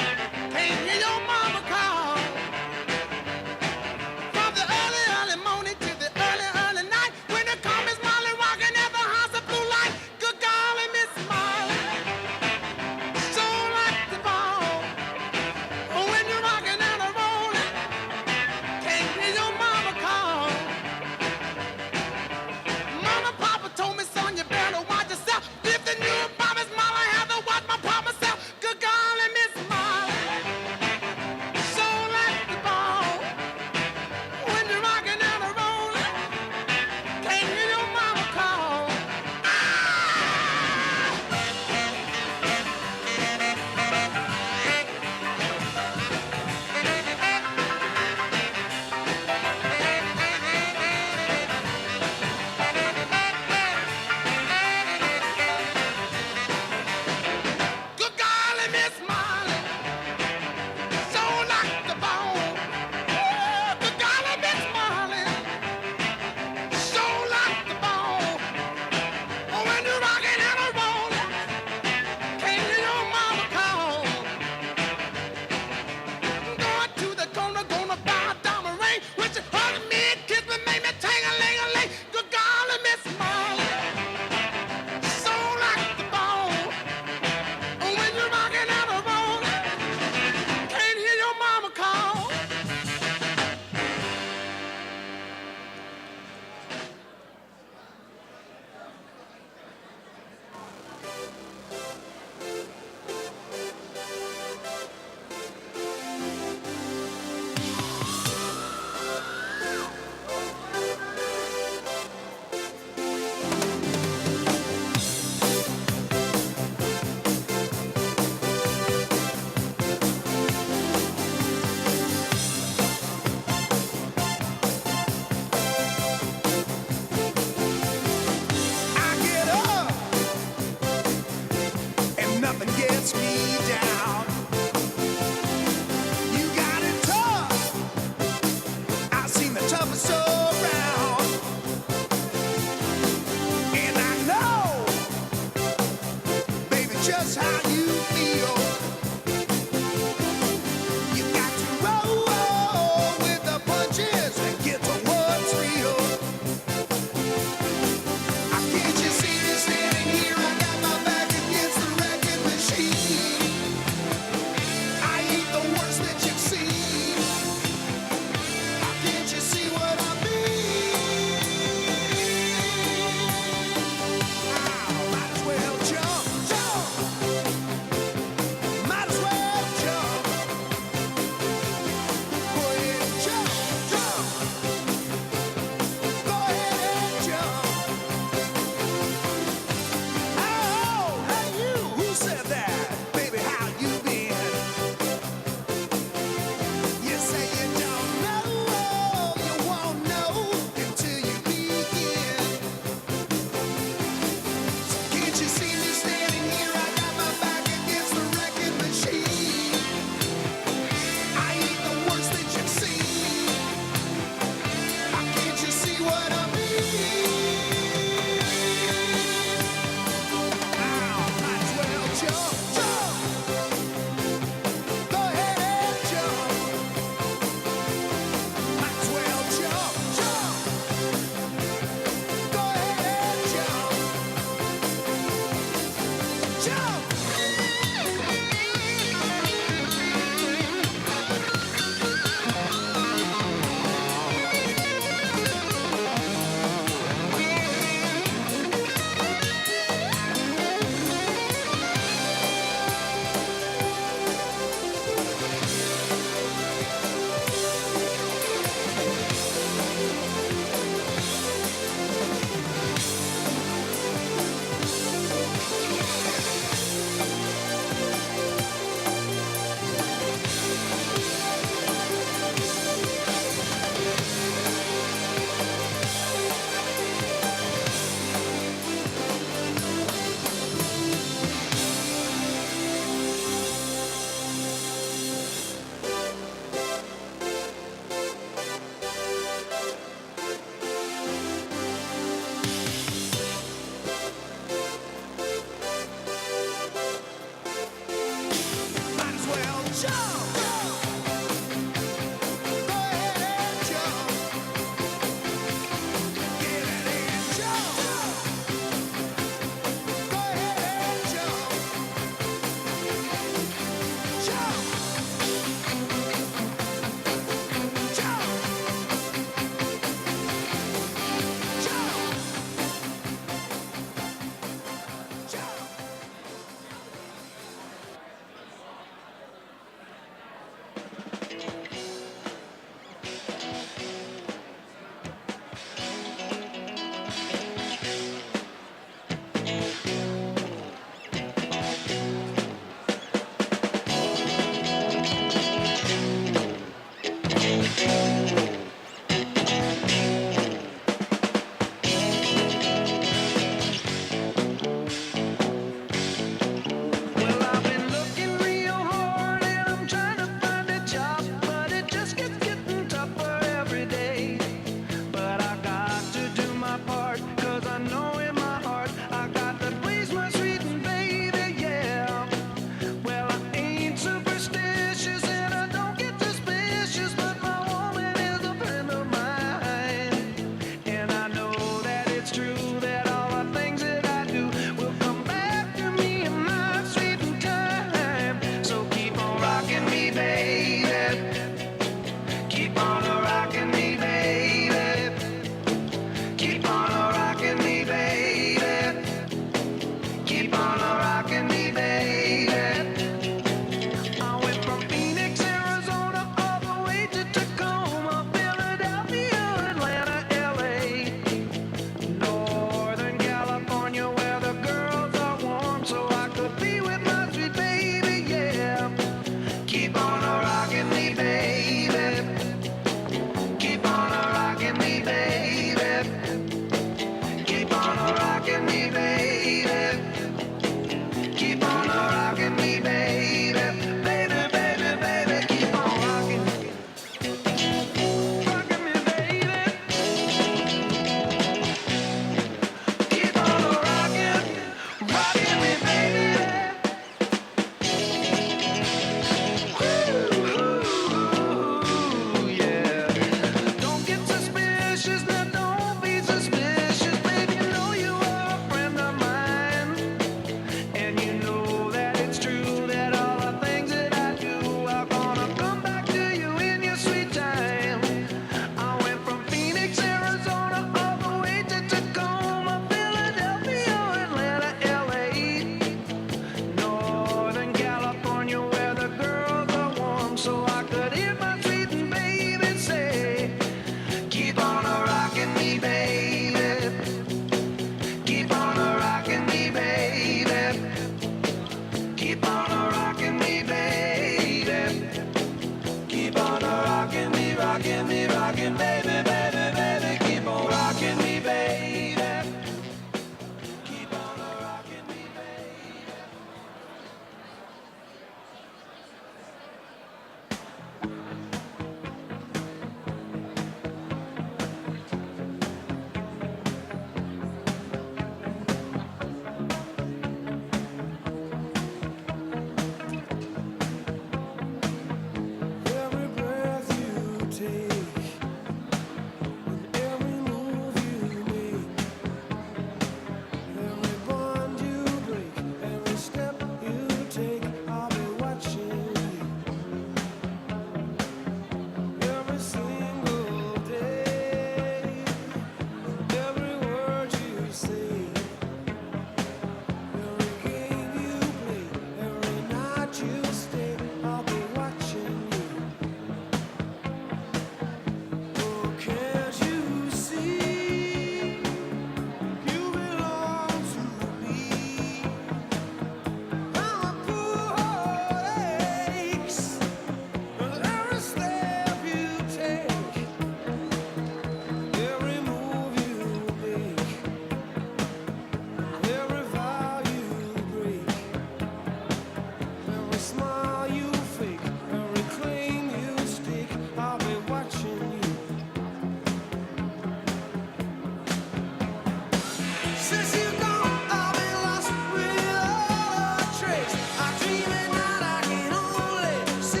[SPEAKER 3] See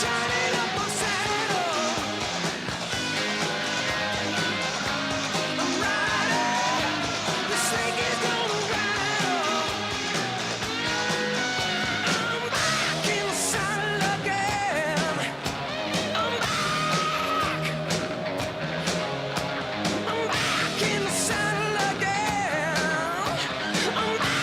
[SPEAKER 3] shining up my saddle. I'm riding, the snake is gonna rattle. I'm back in the saddle again. I'm back. I'm back in the saddle again. I'm back.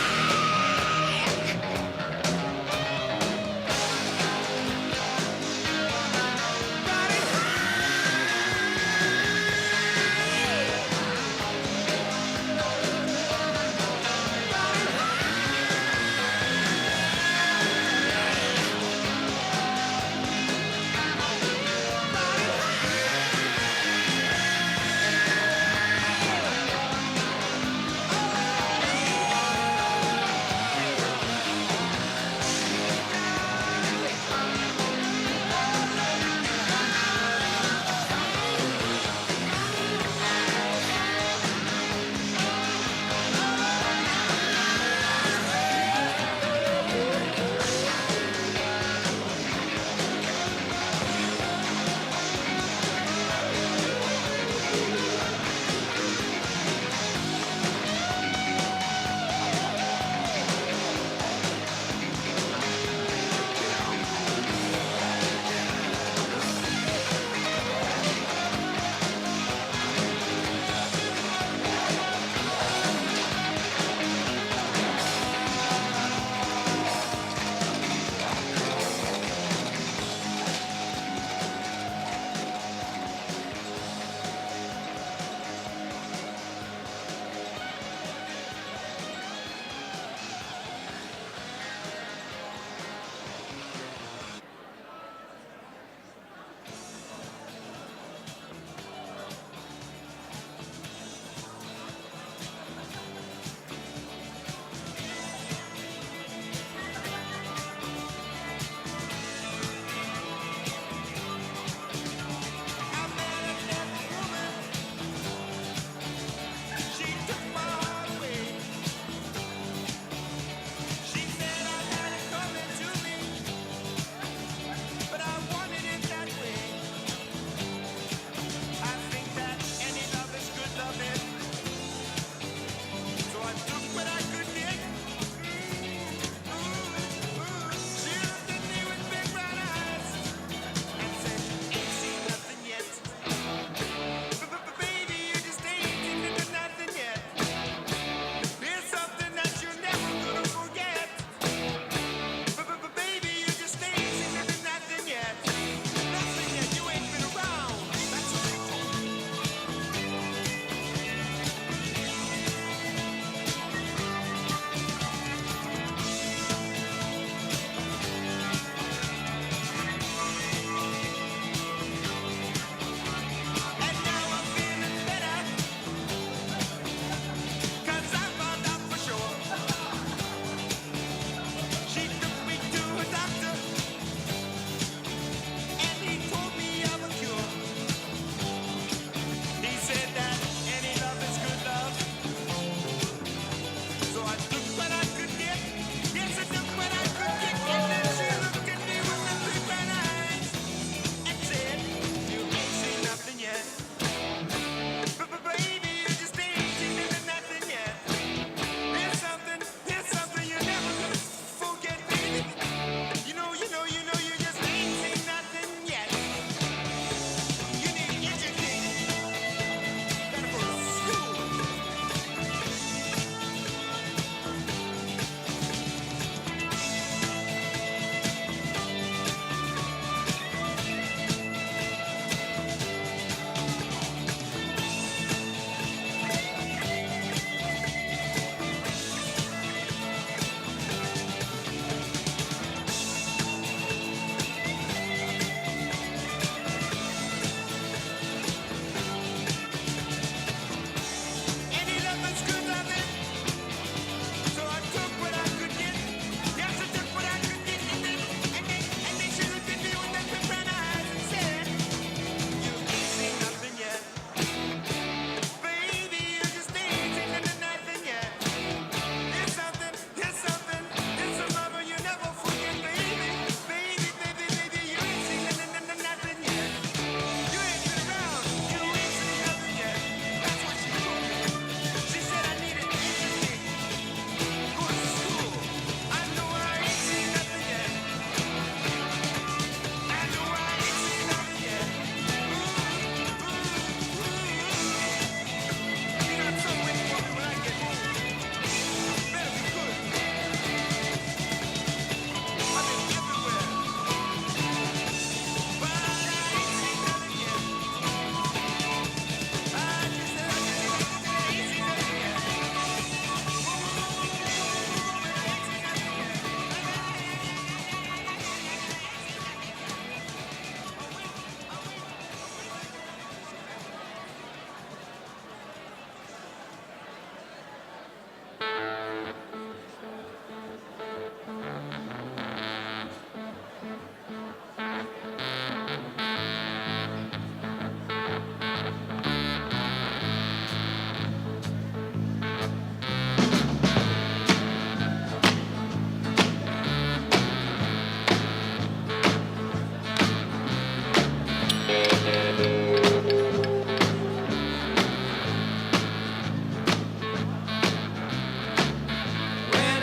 [SPEAKER 3] When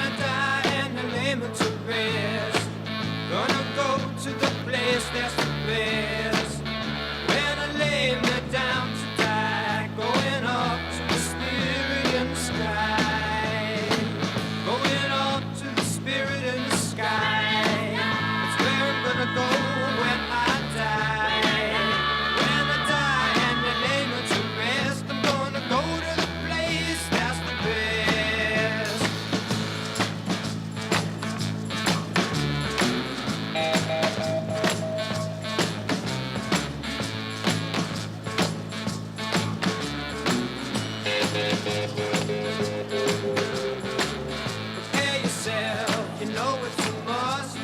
[SPEAKER 3] I die and I lay me to rest, gonna go to the place that's the best. When I lay me down to die, going up to the spirit in the sky, going up to the spirit in the sky. That's where I'm gonna go when I die. When I die and I lay me to rest, I'm gonna go to the place that's the best. Prepare yourself, you know it's a must.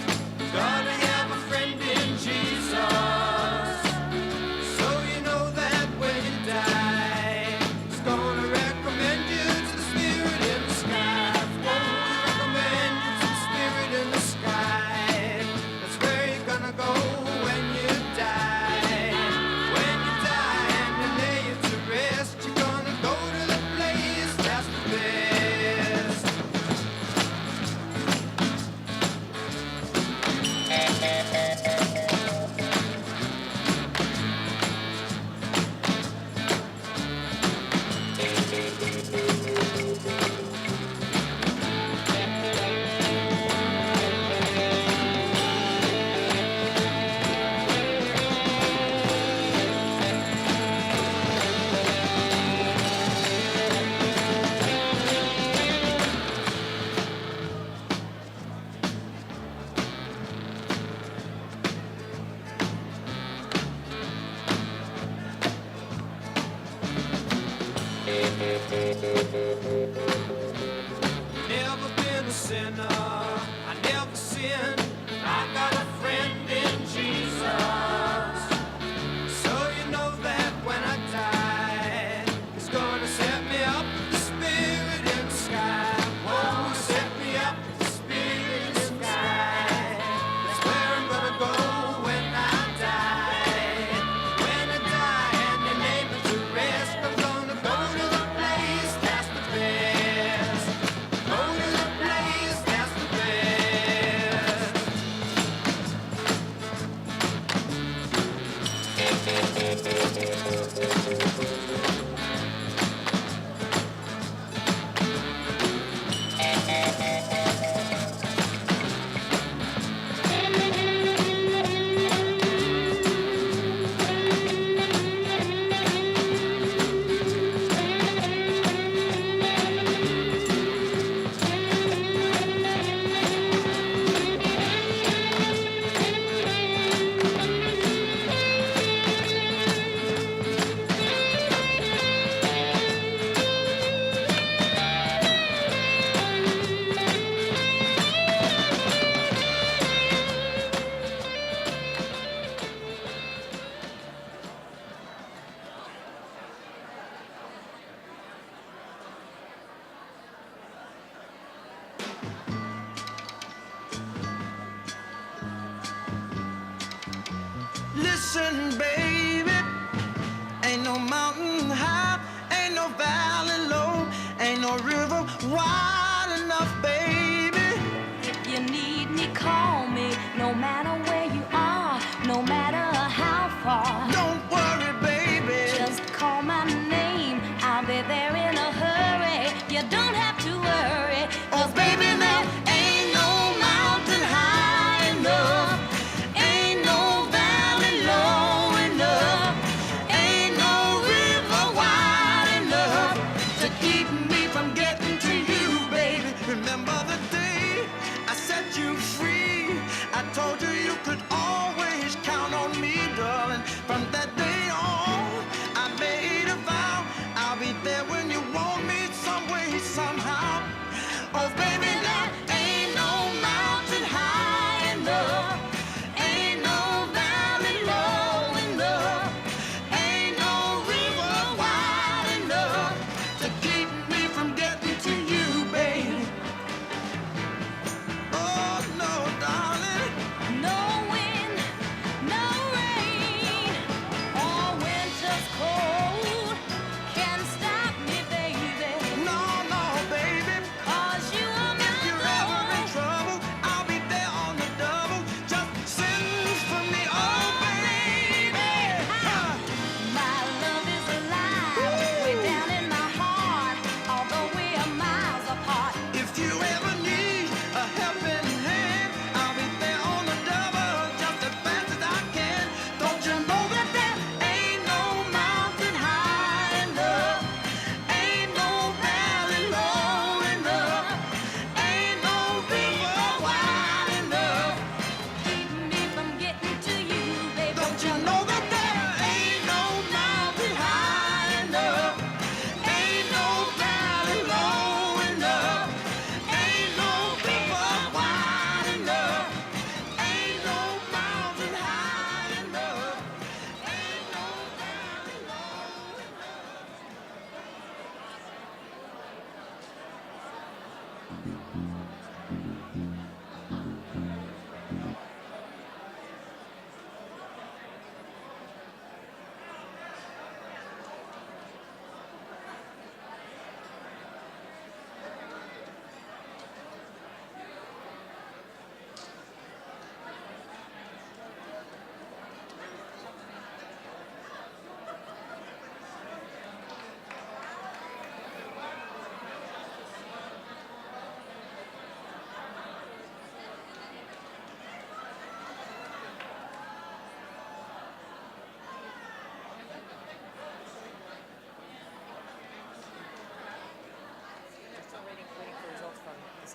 [SPEAKER 3] Gotta have a friend in Jesus. So you know that when you die, He's gonna recommend you to the spirit in the sky. Gonna recommend you to the spirit in the sky. That's where you're gonna go when you die. When you die and they lay you to rest, you're gonna go to the place that's the best. Never been a sinner, I never sinned. I got a friend in Jesus. So you know that when I die, He's gonna set me up with the spirit in the sky. Oh, set me up with the spirit in the sky. That's where I'm gonna go when I die. When I die and they lay me to rest, I'm gonna go to the place that's the best. Go to the place that's the best. Listen, baby, ain't no mountain high, ain't no valley low, ain't no river wide enough, baby.
[SPEAKER 6] If you need me, call me. No matter where you are, no matter how far.
[SPEAKER 3] Don't worry, baby.
[SPEAKER 6] Just call my name. I'll be there in a hurry. You don't have to worry.
[SPEAKER 3] Oh, baby, there ain't no mountain high enough, ain't no valley low enough, ain't no river wide enough to keep me from getting to you, baby. Remember the day I set you free? I told you you could always count on me, darling. From that day on, I made a vow I'll be there when you want me, some way, somehow. Oh, baby, there ain't no mountain high enough, ain't no valley low enough, ain't no river wide enough to keep me from getting to you, baby. Oh, no, darling.
[SPEAKER 6] No wind, no rain,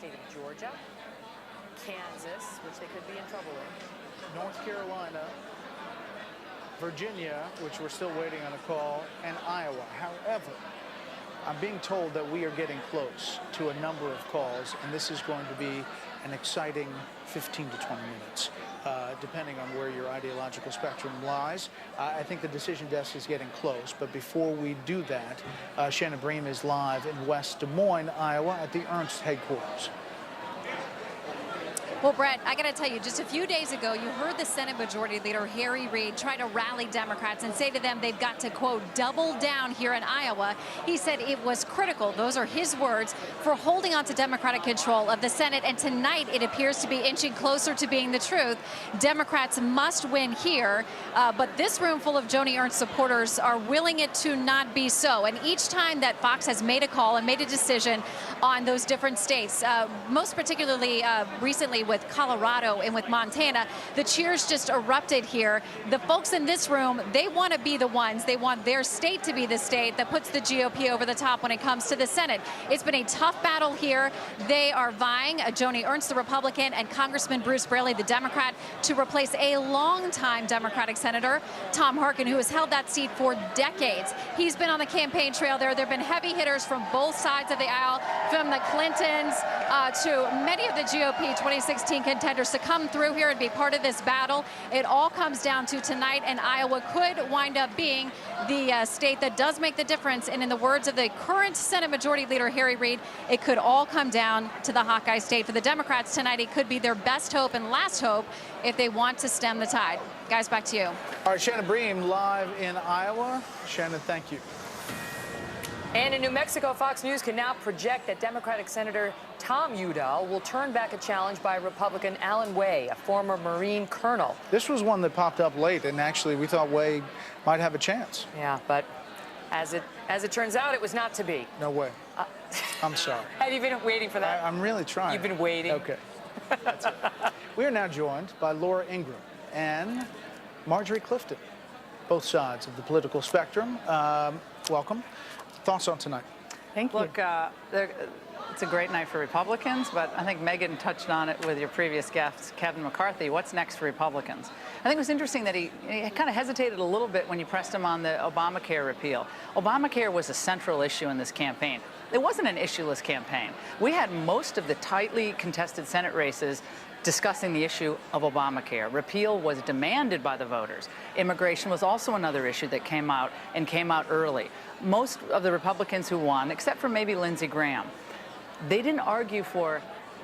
[SPEAKER 2] state of Georgia, Kansas, which they could be in trouble in,
[SPEAKER 1] North Carolina, Virginia, which we're still waiting on a call, and Iowa. However, I'm being told that we are getting close to a number of calls, and this is going to be an exciting 15 to 20 minutes, depending on where your ideological spectrum lies. I think the decision desk is getting close, but before we do that, Shannon Bream is live in West Des Moines, Iowa, at the Ernst headquarters.
[SPEAKER 4] Well, Brett, I got to tell you, just a few days ago, you heard the Senate Majority Leader Harry Reid try to rally Democrats and say to them they've got to, quote, double down here in Iowa. He said it was critical, those are his words, for holding on to Democratic control of the Senate. And tonight, it appears to be inching closer to being the truth. Democrats must win here. But this room full of Joni Ernst supporters are willing it to not be so. And each time that Fox has made a call and made a decision on those different states, most particularly recently with Colorado and with Montana, the cheers just erupted here. The folks in this room, they want to be the ones, they want their state to be the state that puts the GOP over the top when it comes to the Senate. It's been a tough battle here. They are vying, Joni Ernst, the Republican, and Congressman Bruce Braley, the Democrat, to replace a longtime Democratic Senator, Tom Harkin, who has held that seat for decades. He's been on the campaign trail there. There have been heavy hitters from both sides of the aisle, from the Clintons to many of the GOP 2016 contenders to come through here and be part of this battle. It all comes down to tonight, and Iowa could wind up being the state that does make the difference. And in the words of the current Senate Majority Leader Harry Reid, it could all come down to the Hawkeye state. For the Democrats tonight, it could be their best hope and last hope if they want to stem the tide. Guys, back to you.
[SPEAKER 1] All right, Shannon Bream live in Iowa. Shannon, thank you.
[SPEAKER 2] And in New Mexico, Fox News can now project that Democratic Senator Tom Udall will turn back a challenge by Republican Alan Way, a former Marine colonel.
[SPEAKER 1] This was one that popped up late, and actually we thought Way might have a chance.
[SPEAKER 2] Yeah, but as it turns out, it was not to be.
[SPEAKER 1] No way. I'm sorry.
[SPEAKER 2] Have you been waiting for that?
[SPEAKER 1] I'm really trying.
[SPEAKER 2] You've been waiting?
[SPEAKER 1] Okay. That's it. We are now joined by Laura Ingraham and Marjorie Clifton, both sides of the political spectrum. Welcome. Thoughts on tonight?
[SPEAKER 22] Thank you. Look, it's a great night for Republicans, but I think Megan touched on it with your previous guest, Kevin McCarthy. What's next for Republicans? I think it was interesting that he kind of hesitated a little bit when you pressed him on the Obamacare repeal. Obamacare was a central issue in this campaign. It wasn't an issueless campaign. We had most of the tightly contested Senate races discussing the issue of Obamacare. Repeal was demanded by the voters. Immigration was also another issue that came out early. Most of the Republicans who won, except for maybe Lindsey Graham, they didn't argue for,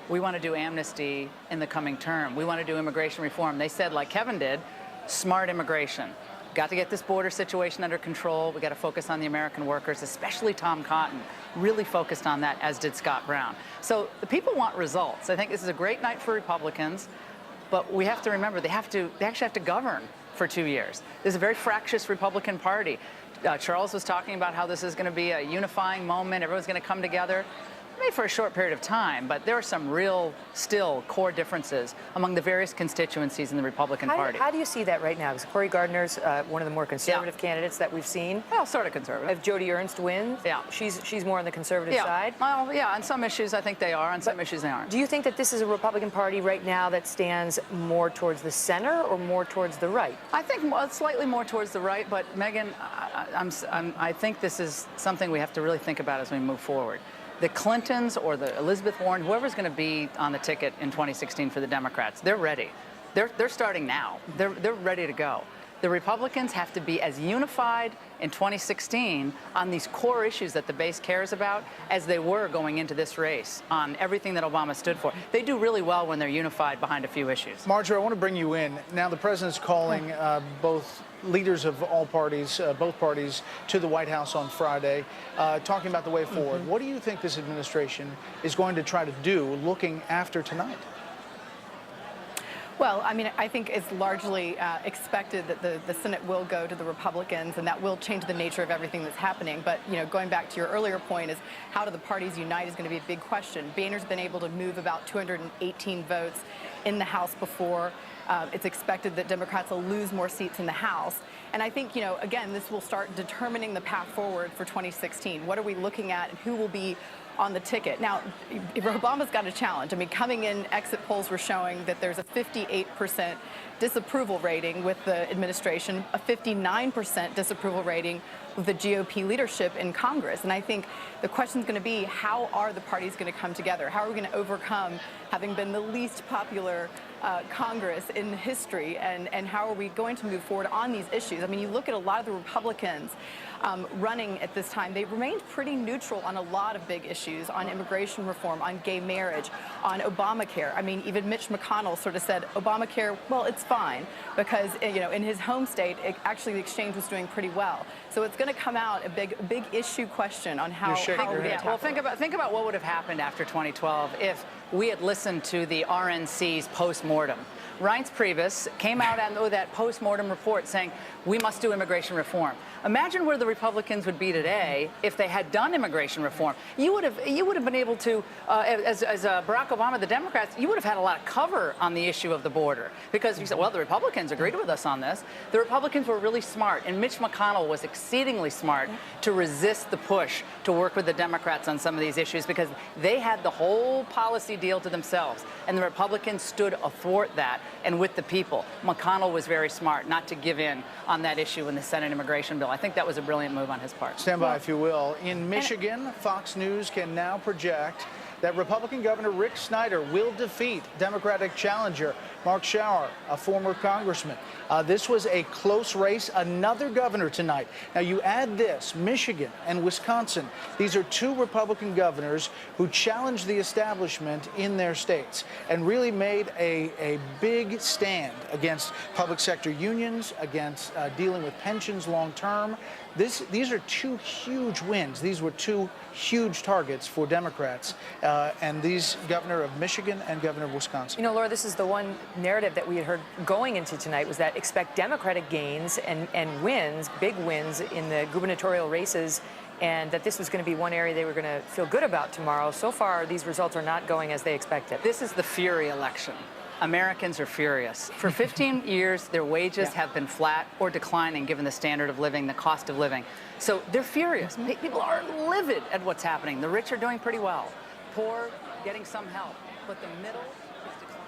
[SPEAKER 22] we want to do amnesty in the coming term. We want to do immigration reform. They said, like Kevin did, smart immigration. Got to get this border situation under control. We got to focus on the American workers, especially Tom Cotton. Really focused on that, as did Scott Brown. So the people want results. I think this is a great night for Republicans, but we have to remember they actually have to govern for 2 years. There's a very fractious Republican Party. Charles was talking about how this is going to be a unifying moment. Everyone's going to come together. Maybe for a short period of time, but there are some real, still, core differences among the various constituencies in the Republican Party.
[SPEAKER 2] How do you see that right now? Because Cory Gardner's one of the more conservative candidates that we've seen.
[SPEAKER 22] Well, sort of conservative.
[SPEAKER 2] If Joni Ernst wins, she's more on the conservative side.
[SPEAKER 22] Well, yeah, on some issues I think they are, on some issues they aren't.
[SPEAKER 2] Do you think that this is a Republican Party right now that stands more towards the center or more towards the right?
[SPEAKER 22] I think slightly more towards the right, but Megan, I think this is something we have to really think about as we move forward. The Clintons or the Elizabeth Warren, whoever's going to be on the ticket in 2016 for the Democrats, they're ready. They're starting now. They're ready to go. The Republicans have to be as unified in 2016 on these core issues that the base cares about as they were going into this race on everything that Obama stood for. They do really well when they're unified behind a few issues.
[SPEAKER 1] Marjorie, I want to bring you in. Now the president's calling both leaders of all parties, both parties, to the White House on Friday, talking about the way forward. What do you think this administration is going to try to do looking after tonight?
[SPEAKER 23] Well, I mean, I think it's largely expected that the Senate will go to the Republicans, and that will change the nature of everything that's happening. But, you know, going back to your earlier point, is how do the parties unite is going to be a big question. Boehner's been able to move about 218 votes in the House before. It's expected that Democrats will lose more seats in the House. And I think, you know, again, this will start determining the path forward for 2016. What are we looking at, and who will be on the ticket. Now, Obama's got a challenge. I mean, coming in, exit polls were showing that there's a 58% disapproval rating with the administration, a 59% disapproval rating with the GOP leadership in Congress. And I think the question is going to be, how are the parties going to come together? How are we going to overcome having been the least popular Congress in history, and how are we going to move forward on these issues? I mean, you look at a lot of the Republicans running at this time, they remained pretty neutral on a lot of big issues, on immigration reform, on gay marriage, on Obamacare. I mean, even Mitch McConnell sort of said, Obamacare, well, it's fine, because, you know, in his home state, actually the exchange was doing pretty well. So it's going to come out a big issue question on how we're going to tackle it.
[SPEAKER 22] Well, think about what would have happened after 2012 if we had listened to the RNC's post-mortem. Reince Priebus came out with that post-mortem report saying we must do immigration reform. Imagine where the Republicans would be today if they had done immigration reform. You would have been able to, as Barack Obama, the Democrats, you would have had a lot of cover on the issue of the border, because you said, well, the Republicans agreed with us on this. The Republicans were really smart, and Mitch McConnell was exceedingly smart to resist the push to work with the Democrats on some of these issues, because they had the whole policy deal to themselves, and the Republicans stood athwart that and with the people. McConnell was very smart not to give in on that issue in the Senate immigration bill. I think that was a brilliant move on his part.
[SPEAKER 1] Stand by, if you will. In Michigan, Fox News can now project that Republican Governor Rick Snyder will defeat Democratic challenger Mark Schauer, a former congressman. This was a close race, another governor tonight. Now, you add this, Michigan and Wisconsin. These are two Republican governors who challenged the establishment in their states and really made a big stand against public sector unions, against dealing with pensions long term. These are two huge wins. These were two huge targets for Democrats, and these governor of Michigan and governor of Wisconsin.
[SPEAKER 2] You know, Laura, this is the one narrative that we had heard going into tonight, was that expect Democratic gains and wins, big wins in the gubernatorial races, and that this was going to be one area they were going to feel good about tomorrow. So far, these results are not going as they expected.
[SPEAKER 22] This is the fury election. Americans are furious. For 15 years, their wages have been flat or declining given the standard of living, the cost of living. So they're furious. People are livid at what's happening. The rich are doing pretty well. Poor, getting some help. But the middle is declining.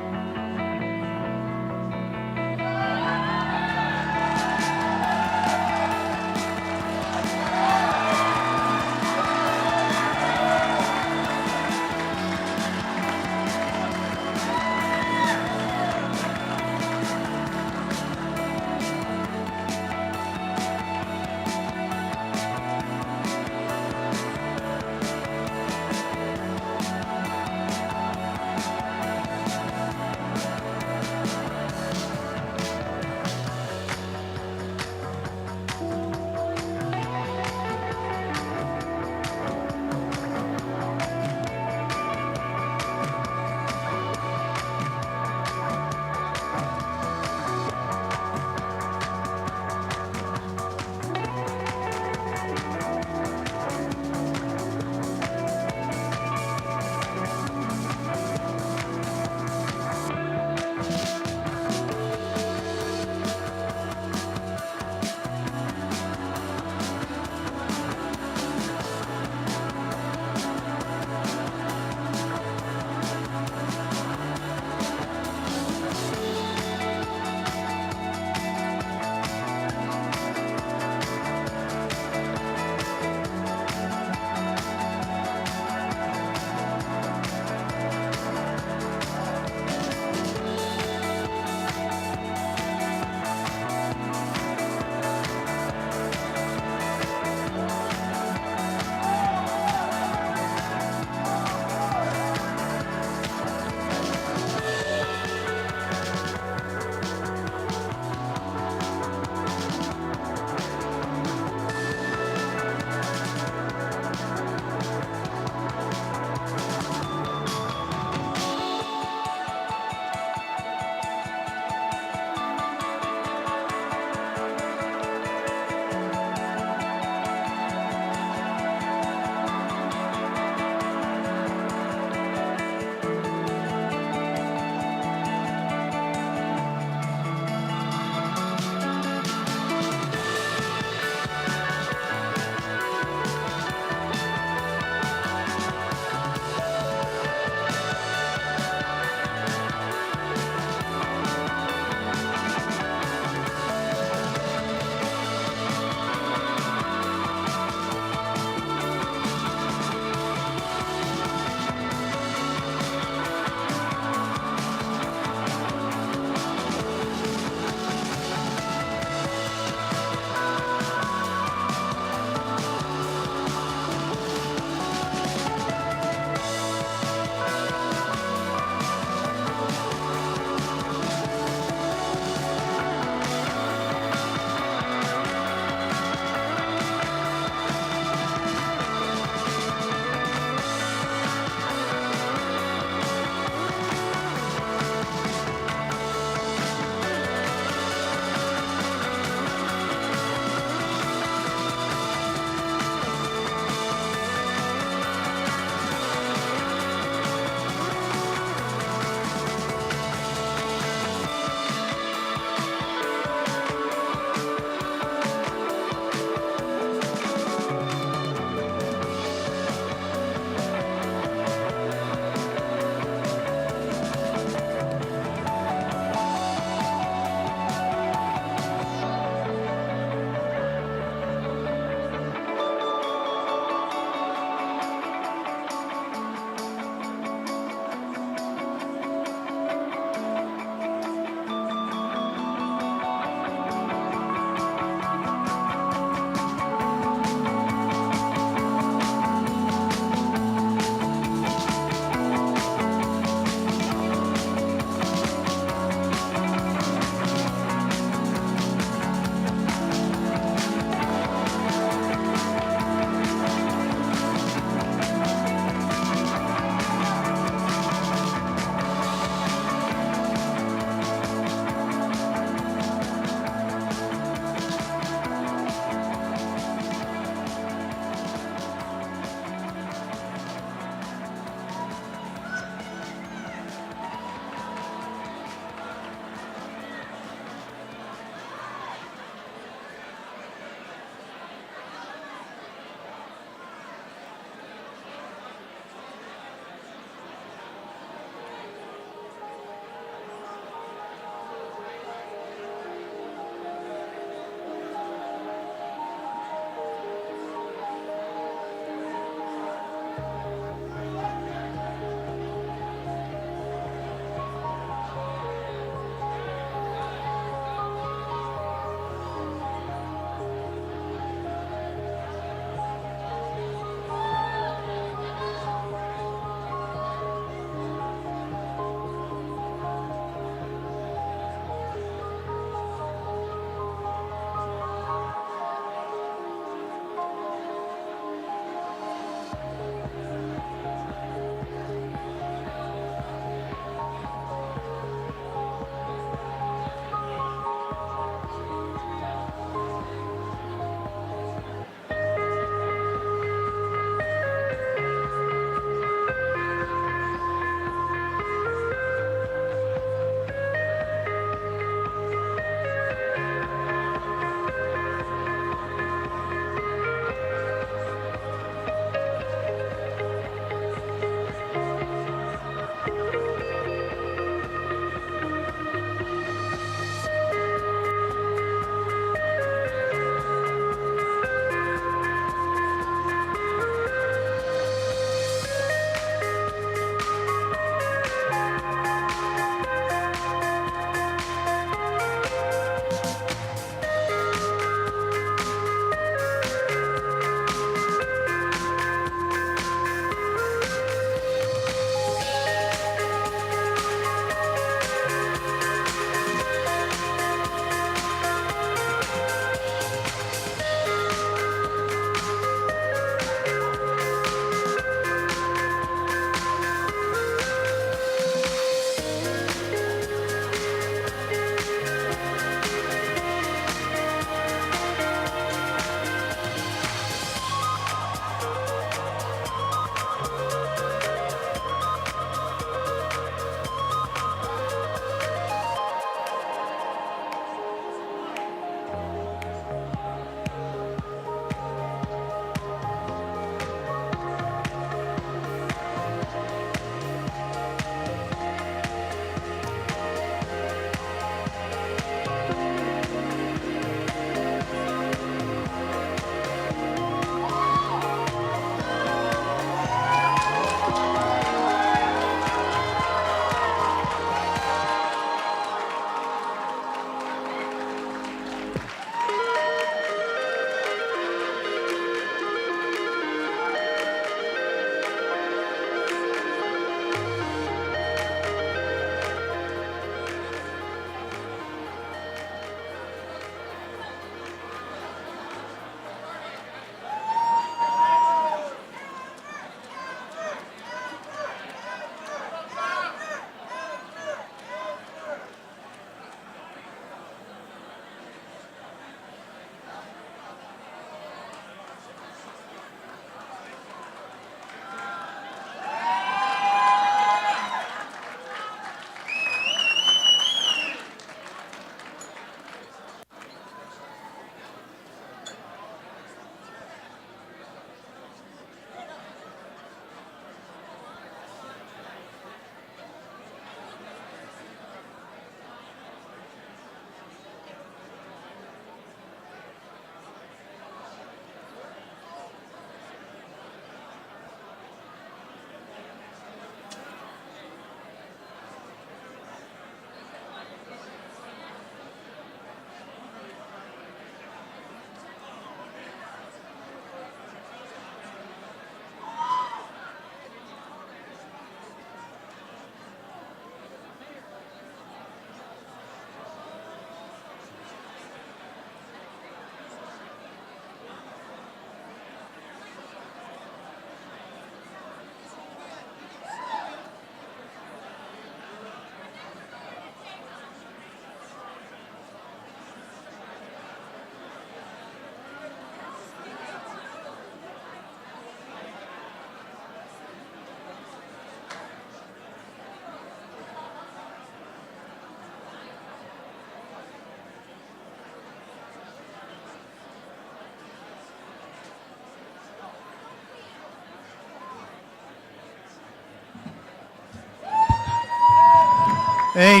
[SPEAKER 7] Hey,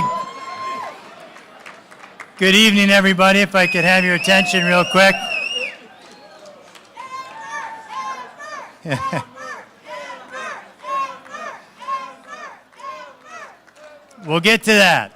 [SPEAKER 7] good evening, everybody. If I could have your attention real quick. We'll get to that.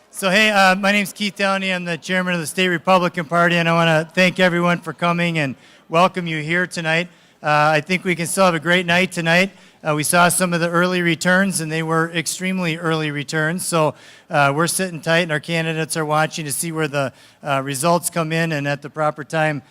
[SPEAKER 7] So, hey, my name's Keith Downey. I'm the chairman of the State Republican Party, and I want to thank everyone for coming and welcome you here tonight. I think we can still have a great night tonight. We saw some of the early returns, and they were extremely early returns. So we're sitting tight, and our candidates are watching to see where the results come in, and at the proper time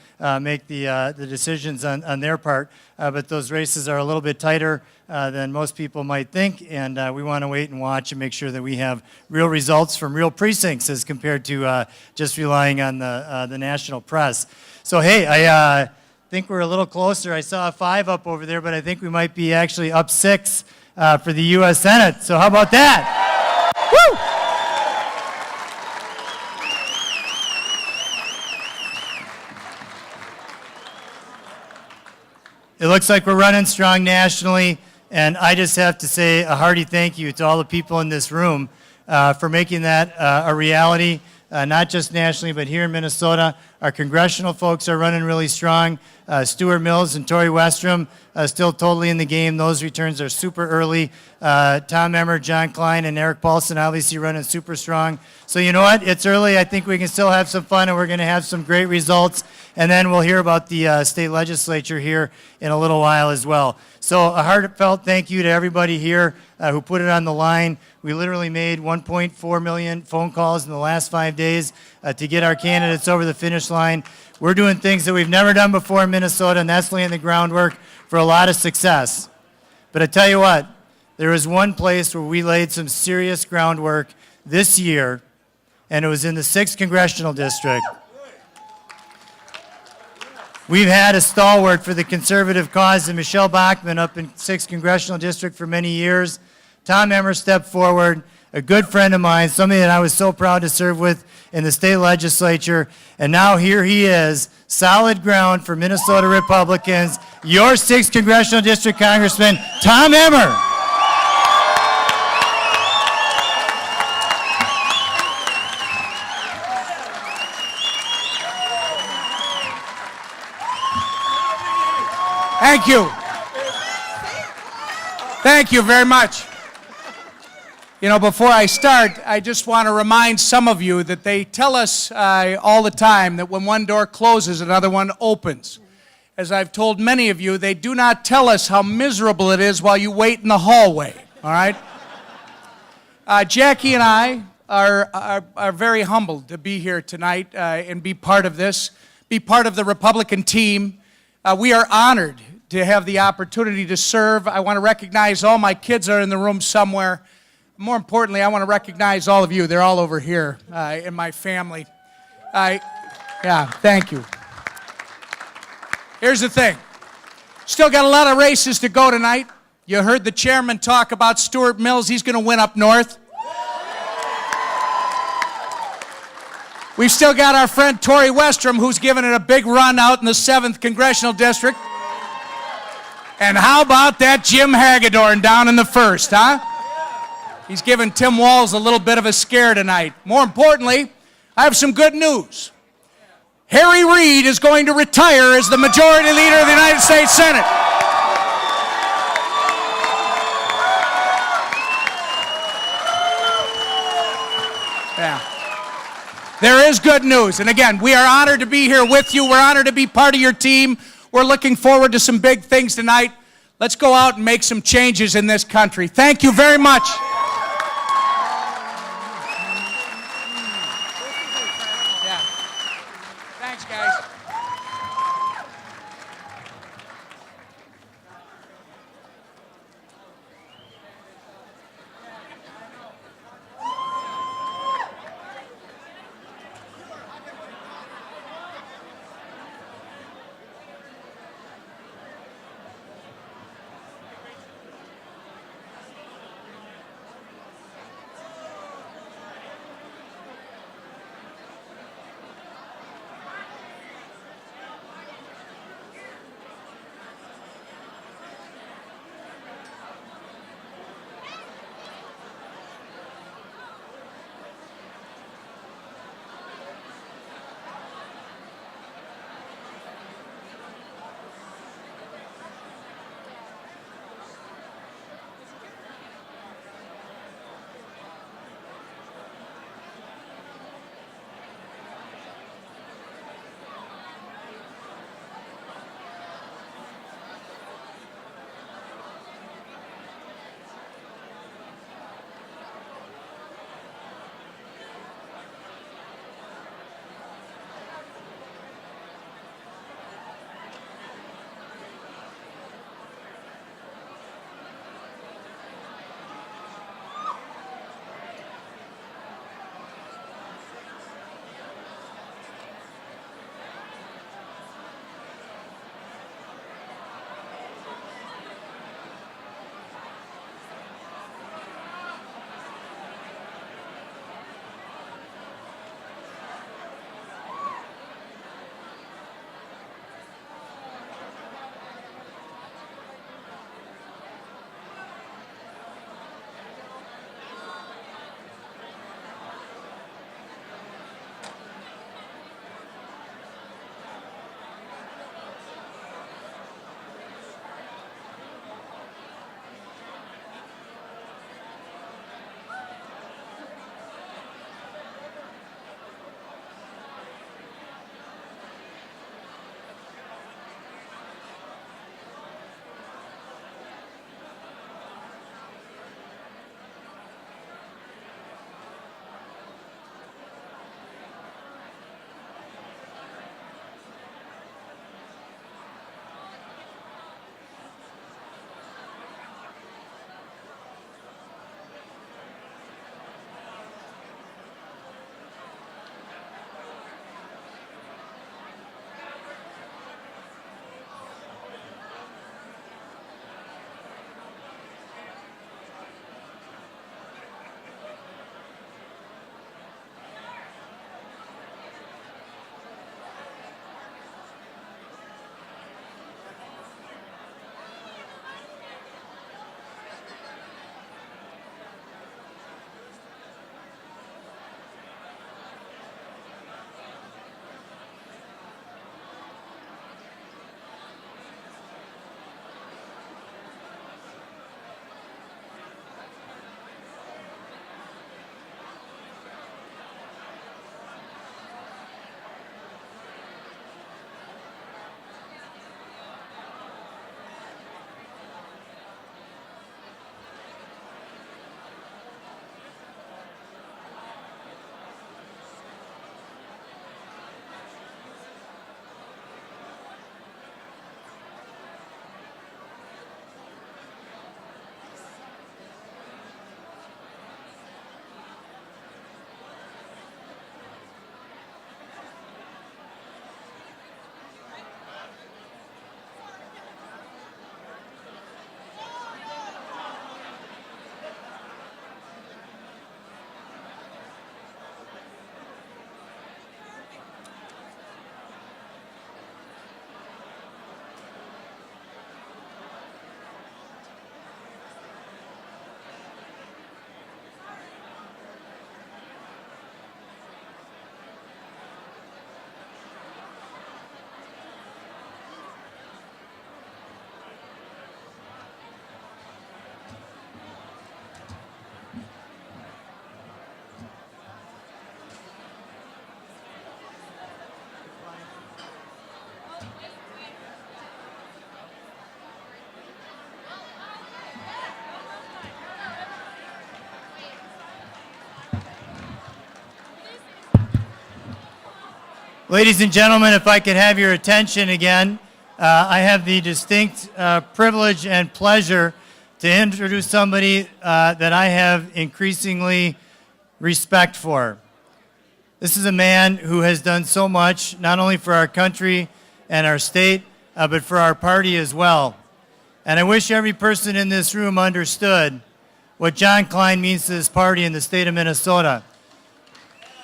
[SPEAKER 7] make the decisions on their part. But those races are a little bit tighter than most people might think, and we want to wait and watch and make sure that we have real results from real precincts as compared to just relying on the national press. So hey, I think we're a little closer. I saw a 5 up over there, but I think we might be actually up 6 for the U.S. Senate. So how about that? Woo! It looks like we're running strong nationally, and I just have to say a hearty thank you to all the people in this room for making that a reality, not just nationally, but here in Minnesota. Our congressional folks are running really strong. Stuart Mills and Tori Westrom still totally in the game. Those returns are super early. Tom Emmer, John Klein, and Eric Paulson obviously running super strong. So you know what? It's early. I think we can still have some fun, and we're going to have some great results. And then we'll hear about the state legislature here in a little while as well. So a heartfelt thank you to everybody here who put it on the line. We literally made 1.4 million phone calls in the last 5 days to get our candidates over the finish line. We're doing things that we've never done before in Minnesota, and that's laying the groundwork for a lot of success. But I tell you what, there is one place where we laid some serious groundwork this year, and it was in the 6th Congressional District. We've had a stalwart for the conservative cause in Michelle Bachmann up in 6th Congressional District for many years. Tom Emmer stepped forward, a good friend of mine, somebody that I was so proud to serve with in the state legislature, and now here he is, solid ground for Minnesota Republicans, your 6th Congressional District Congressman, Tom Emmer.
[SPEAKER 8] Thank you. Thank you very much. You know, before I start, I just want to remind some of you that they tell us all the time that when one door closes, another one opens. As I've told many of you, they do not tell us how miserable it is while you wait in the hallway, all right? Jackie and I are very humbled to be here tonight and be part of this, be part of the Republican team. We are honored to have the opportunity to serve. I want to recognize all my kids are in the room somewhere. More importantly, I want to recognize all of you. They're all over here in my family. Yeah, thank you. Here's the thing. Still got a lot of races to go tonight. You heard the chairman talk about Stuart Mills. He's going to win up north. We've still got our friend Tori Westrom, who's giving it a big run out in the 7th Congressional District. And how about that Jim Hagedorn down in the 1st, huh? He's giving Tim Walz a little bit of a scare tonight. More importantly, I have some good news. Harry Reid is going to retire as the Majority Leader of the United States Senate. Yeah. There is good news. And again, we are honored to be here with you. We're honored to be part of your team. We're looking forward to some big things tonight. Let's go out and make some changes in this country. Thank you very much. Thanks, guys.
[SPEAKER 7] Ladies and gentlemen, if I could have your attention again, I have the distinct privilege and pleasure to introduce somebody that I have increasingly respect for. This is a man who has done so much, not only for our country and our state, but for our party as well. And I wish every person in this room understood what John Klein means to this party in the state of Minnesota.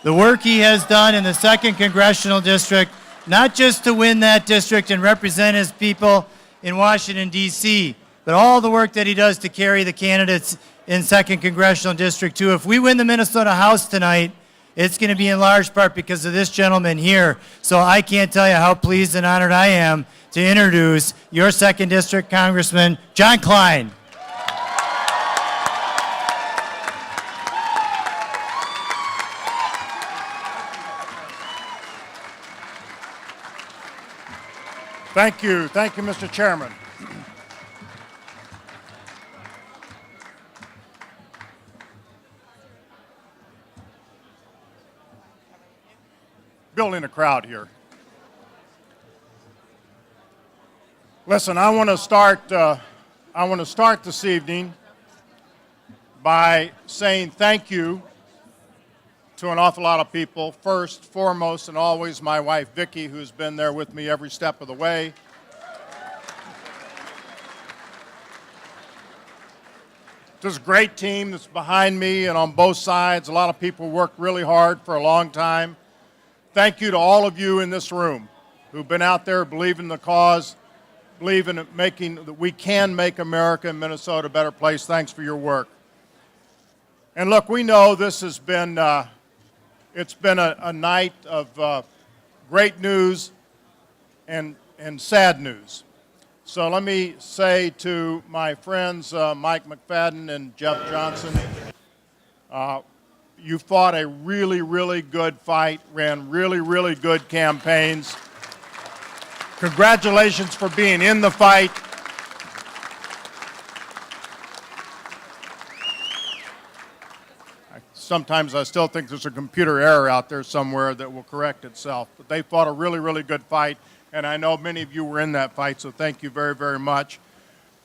[SPEAKER 7] The work he has done in the 2nd Congressional District, not just to win that district and represent his people in Washington, D.C., but all the work that he does to carry the candidates in 2nd Congressional District, too. If we win the Minnesota House tonight, it's going to be in large part because of this gentleman here. So I can't tell you how pleased and honored I am to introduce your 2nd District Congressman, John Klein.
[SPEAKER 5] Thank you, Mr. Chairman. Building a crowd here. Listen, I want to start this evening by saying thank you to an awful lot of people. First, foremost, and always my wife, Vicki, who's been there with me every step of the way. This great team that's behind me and on both sides. A lot of people worked really hard for a long time. Thank you to all of you in this room who've been out there believing the cause, believing that we can make America and Minnesota a better place. Thanks for your work. And look, we know this has been it's been a night of great news and sad news. So let me say to my friends Mike McFadden and Jeff Johnson, you fought a really, really good fight, ran really, really good campaigns. Congratulations for being in the fight. Sometimes I still think there's a computer error out there somewhere that will correct itself. But they fought a really, really good fight, and I know many of you were in that fight, so thank you very, very much.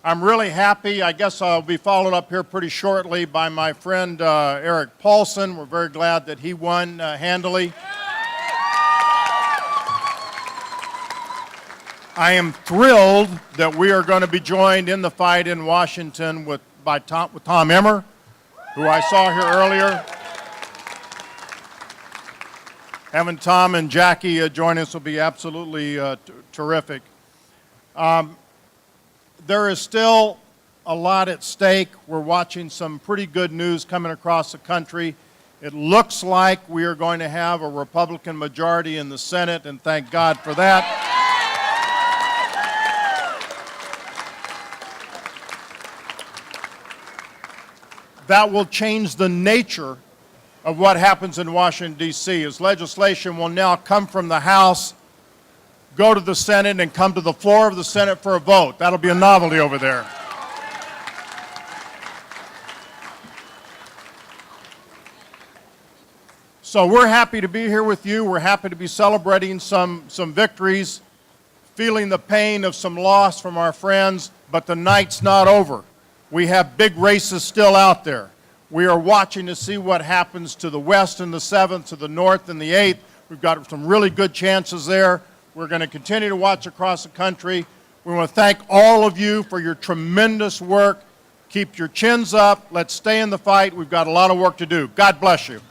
[SPEAKER 5] I'm really happy. I guess I'll be followed up here pretty shortly by my friend Eric Paulson. We're very glad that he won handily. I am thrilled that we are going to be joined in the fight in Washington with Tom Emmer, who I saw here earlier. Having Tom and Jackie join us will be absolutely terrific. There is still a lot at stake. We're watching some pretty good news coming across the country. It looks like we are going to have a Republican majority in the Senate, and thank God for that. That will change the nature of what happens in Washington, D.C. as legislation will now come from the House, go to the Senate, and come to the floor of the Senate for a vote. That'll be a novelty over there. So we're happy to be here with you. We're happy to be celebrating some victories, feeling the pain of some loss from our friends, but the night's not over. We have big races still out there. We are watching to see what happens to the West in the 7th, to the North in the 8th. We've got some really good chances there. We're going to continue to watch across the country. We want to thank all of you for your tremendous work. Keep your chins up. Let's stay in the fight. We've got a lot of work to do. God bless you.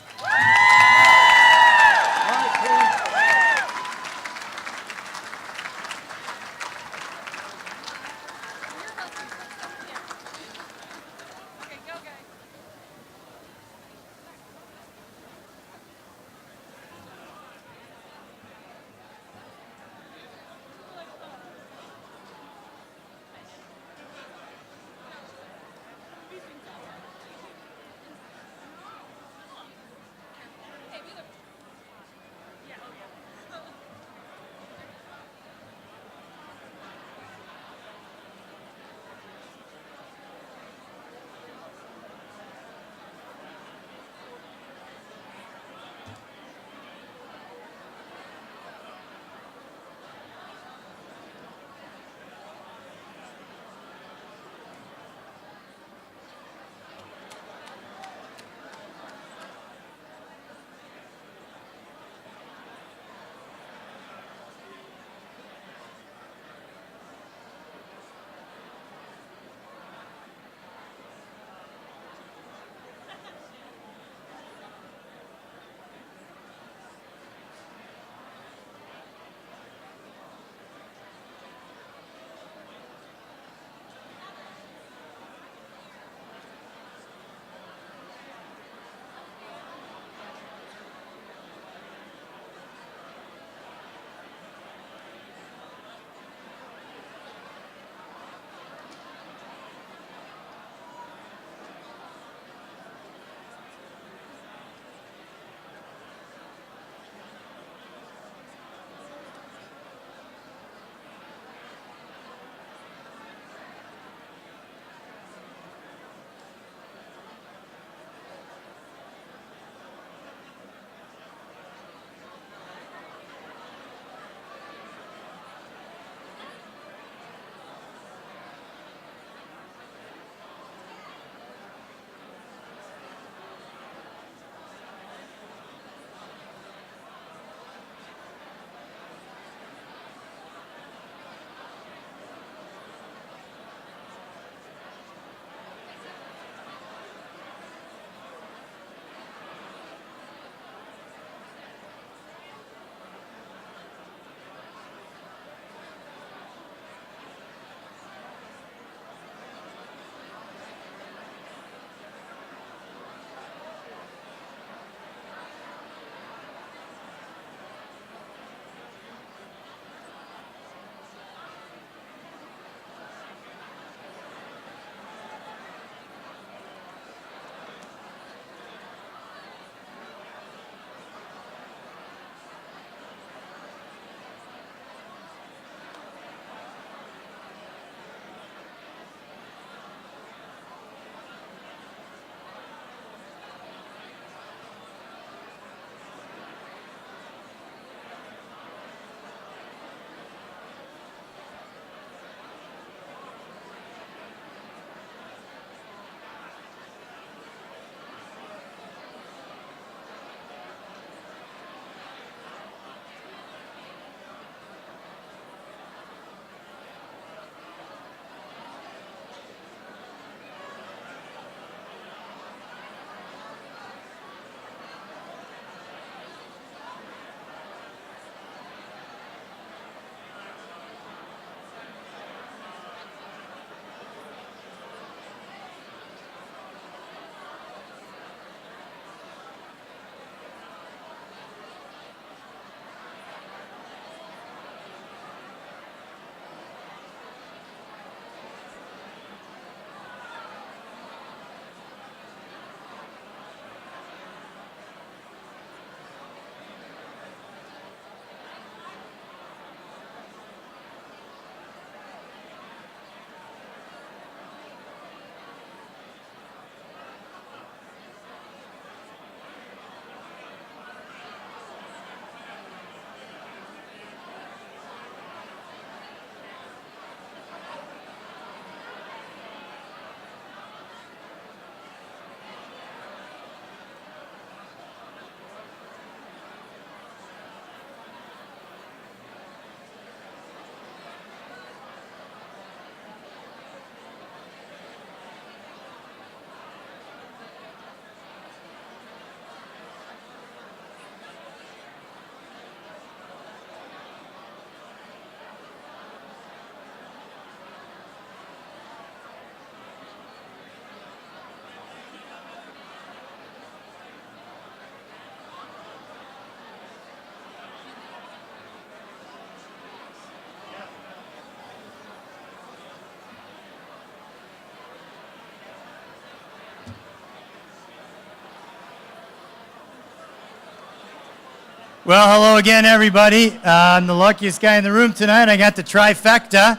[SPEAKER 7] Well, hello again, everybody. I'm the luckiest guy in the room tonight. I got the trifecta.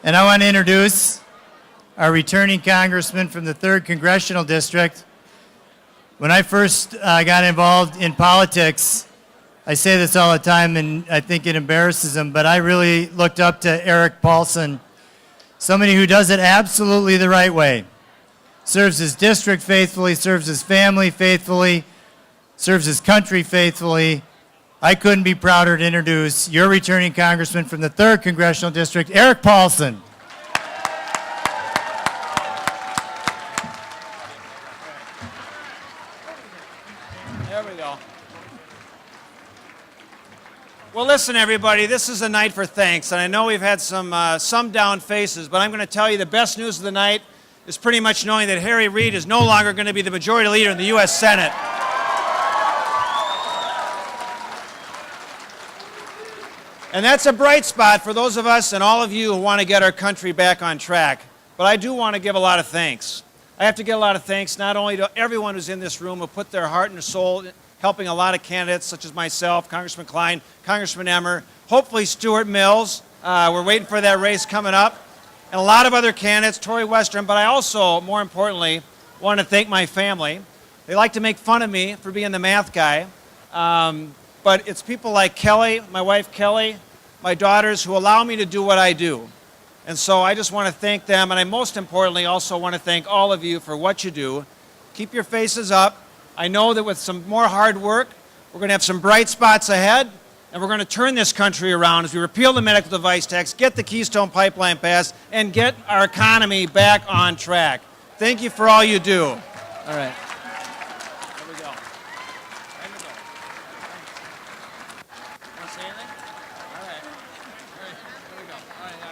[SPEAKER 7] And I want to introduce our returning congressman from the 3rd Congressional District. When I first got involved in politics, I say this all the time, and I think it embarrasses him, but I really looked up to Eric Paulson, somebody who does it absolutely the right way. Serves his district faithfully, serves his family faithfully, serves his country faithfully. I couldn't be prouder to introduce your returning congressman from the 3rd Congressional District, Eric Paulson.
[SPEAKER 9] There we go. Well, listen, everybody, this is a night for thanks, and I know we've had some down faces, but I'm going to tell you the best news of the night is pretty much knowing that Harry Reid is no longer going to be the majority leader in the U.S. Senate. And that's a bright spot for those of us and all of you who want to get our country back on track. But I do want to give a lot of thanks. I have to give a lot of thanks not only to everyone who's in this room who put their heart and soul helping a lot of candidates such as myself, Congressman Klein, Congressman Emmer, hopefully Stuart Mills. We're waiting for that race coming up. And a lot of other candidates, Tori Westrom, but I also, more importantly, want to thank my family. They like to make fun of me for being the math guy, but it's people like Kelly, my wife Kelly, my daughters who allow me to do what I do. And so I just want to thank them, and I most importantly also want to thank all of you for what you do. Keep your faces up. I know that with some more hard work, we're going to have some bright spots ahead, and we're going to turn this country around as we repeal the medical device tax, get the Keystone Pipeline passed, and get our economy back on track. Thank you for all you do. All right. There we go. Time to go. Want to say anything? All right. All right. There we go. All right. Now,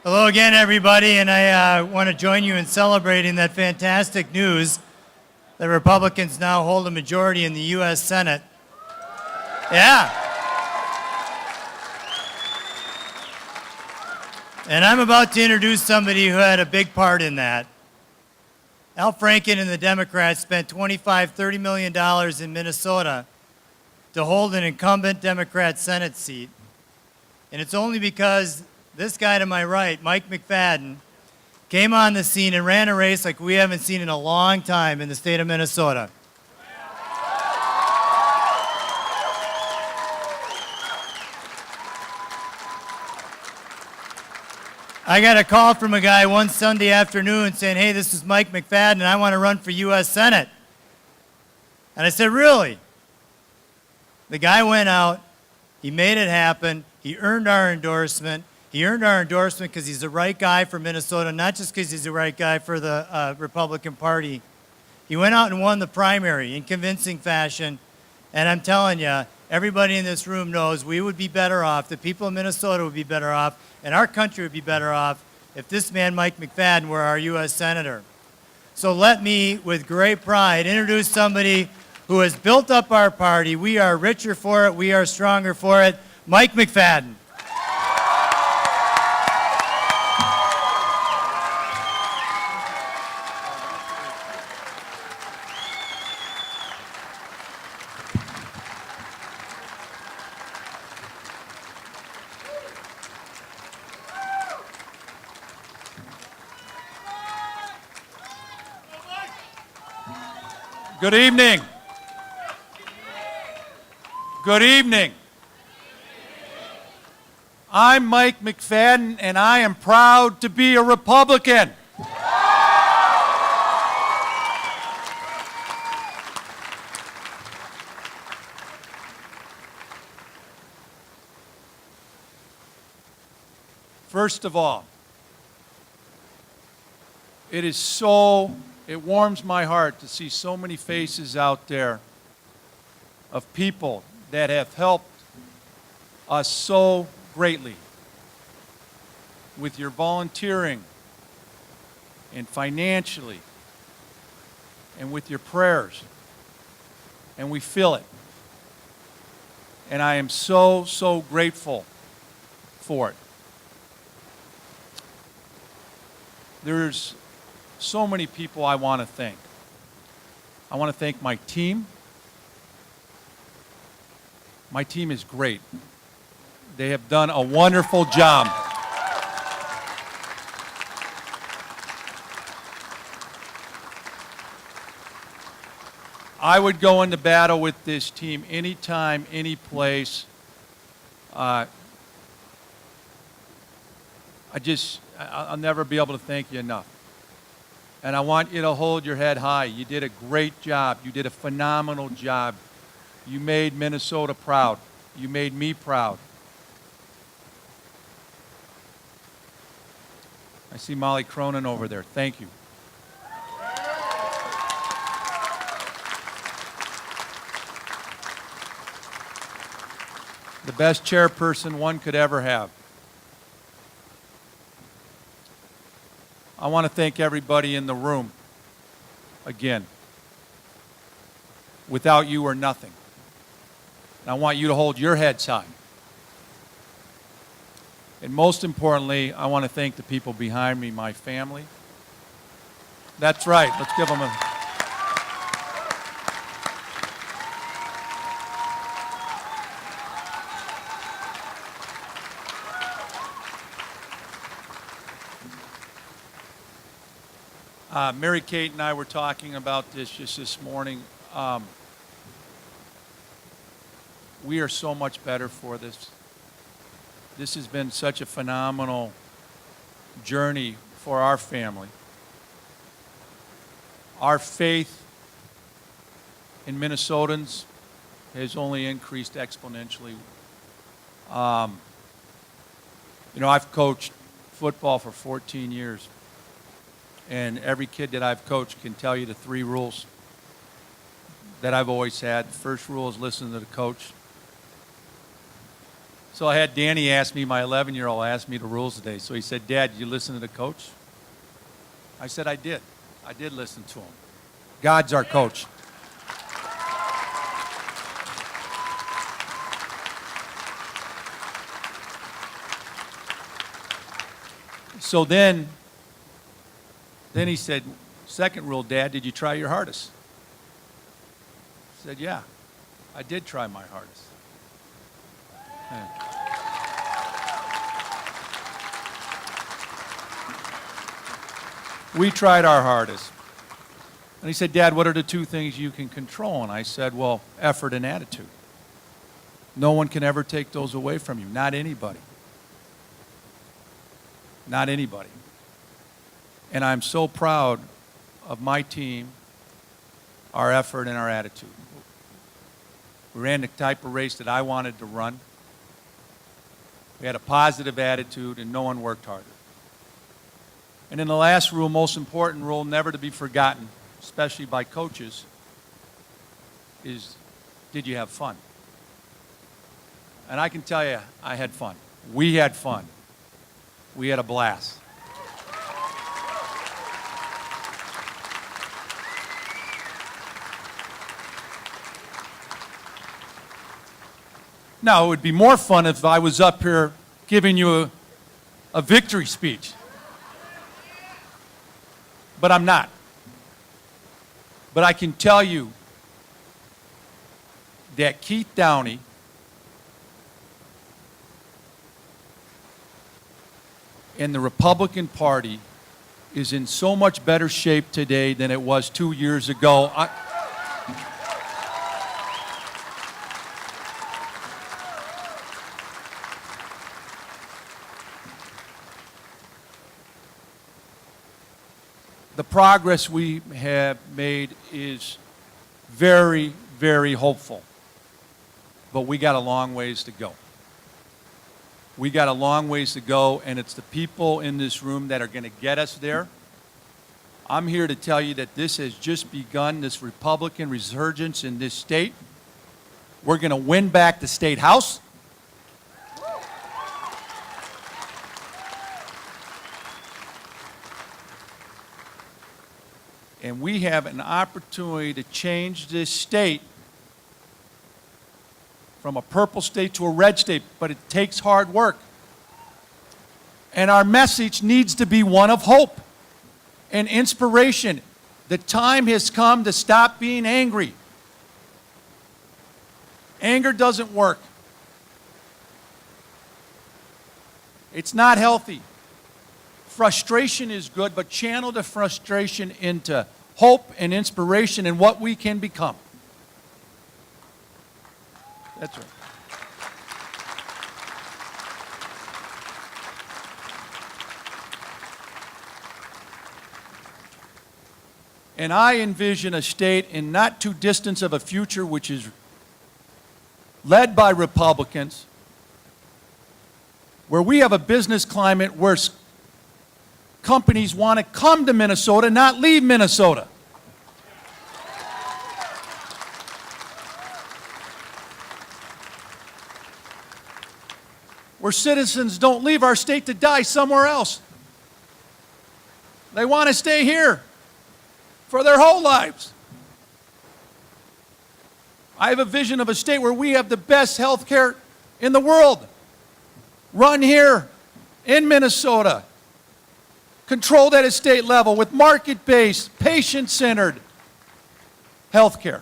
[SPEAKER 7] Hello again, everybody, and I want to join you in celebrating that fantastic news that Republicans now hold a majority in the U.S. Senate. Yeah. And I'm about to introduce somebody who had a big part in that. Al Franken and the Democrats spent $25–30 million in Minnesota to hold an incumbent Democrat Senate seat. And it's only because this guy to my right, Mike McFadden, came on the scene and ran a race like we haven't seen in a long time in the state of Minnesota. I got a call from a guy one Sunday afternoon saying, hey, this is Mike McFadden, and I want to run for U.S. Senate. And I said, really? The guy went out, he made it happen, he earned our endorsement. He earned our endorsement because he's the right guy for Minnesota, not just because he's the right guy for the Republican Party. He went out and won the primary in convincing fashion, and I'm telling you, everybody in this room knows we would be better off, the people of Minnesota would be better off, and our country would be better off if this man, Mike McFadden, were our U.S. Senator. So let me, with great pride, introduce somebody who has built up our party. We are richer for it. We are stronger for it. Mike McFadden.
[SPEAKER 10] Good evening. Good evening. I'm Mike McFadden, and I am proud to be a Republican. First of all, it warms my heart to see so many faces out there of people that have helped us so greatly with your volunteering and financially and with your prayers. And we feel it. And I am so, so grateful for it. There's so many people I want to thank. I want to thank my team. My team is great. They have done a wonderful job. I would go into battle with this team anytime, any place. I'll never be able to thank you enough. And I want you to hold your head high. You did a great job. You did a phenomenal job. You made Minnesota proud. You made me proud. I see Molly Cronin over there. Thank you. The best chairperson one could ever have. I want to thank everybody in the room again. Without you, we're nothing. And I want you to hold your heads high. And most importantly, I want to thank the people behind me, my family. That's right. Let's give them a... Mary Kate and I were talking about this just this morning. We are so much better for this. This has been such a phenomenal journey for our family. Our faith in Minnesotans has only increased exponentially. I've coached football for 14 years. And every kid that I've coached can tell you the 3 rules that I've always had. The first rule is listen to the coach. So I had Danny ask me, my 11-year-old asked me the rules today. So he said, Dad, did you listen to the coach? I said, I did. I did listen to him. God's our coach. So then he said, second rule, Dad, did you try your hardest? I said, yeah, I did try my hardest. Yeah. We tried our hardest. And he said, Dad, what are the two things you can control? And I said, well, effort and attitude. No one can ever take those away from you, not anybody. Not anybody. And I'm so proud of my team, our effort, and our attitude. We ran the type of race that I wanted to run. We had a positive attitude, and no one worked harder. And then the last rule, most important rule, never to be forgotten, especially by coaches, is did you have fun? And I can tell you, I had fun. We had fun. We had a blast. Now, it would be more fun if I was up here giving you a victory speech. But I'm not. But I can tell you that Keith Downey and the Republican Party is in so much better shape today than it was 2 years ago. The progress we have made is very, very hopeful. But we got a long ways to go. We got a long ways to go, and it's the people in this room that are going to get us there. I'm here to tell you that this has just begun, this Republican resurgence in this state. We're going to win back the state house. And we have an opportunity to change this state from a purple state to a red state, but it takes hard work. And our message needs to be one of hope and inspiration. The time has come to stop being angry. Anger doesn't work. It's not healthy. Frustration is good, but channel the frustration into hope and inspiration and what we can become. That's right. And I envision a state in not too distance of a future which is led by Republicans, where we have a business climate where companies want to come to Minnesota, not leave Minnesota. Where citizens don't leave our state to die somewhere else. They want to stay here for their whole lives. I have a vision of a state where we have the best health care in the world. Run here in Minnesota. Controlled at a state level with market-based, patient-centered health care.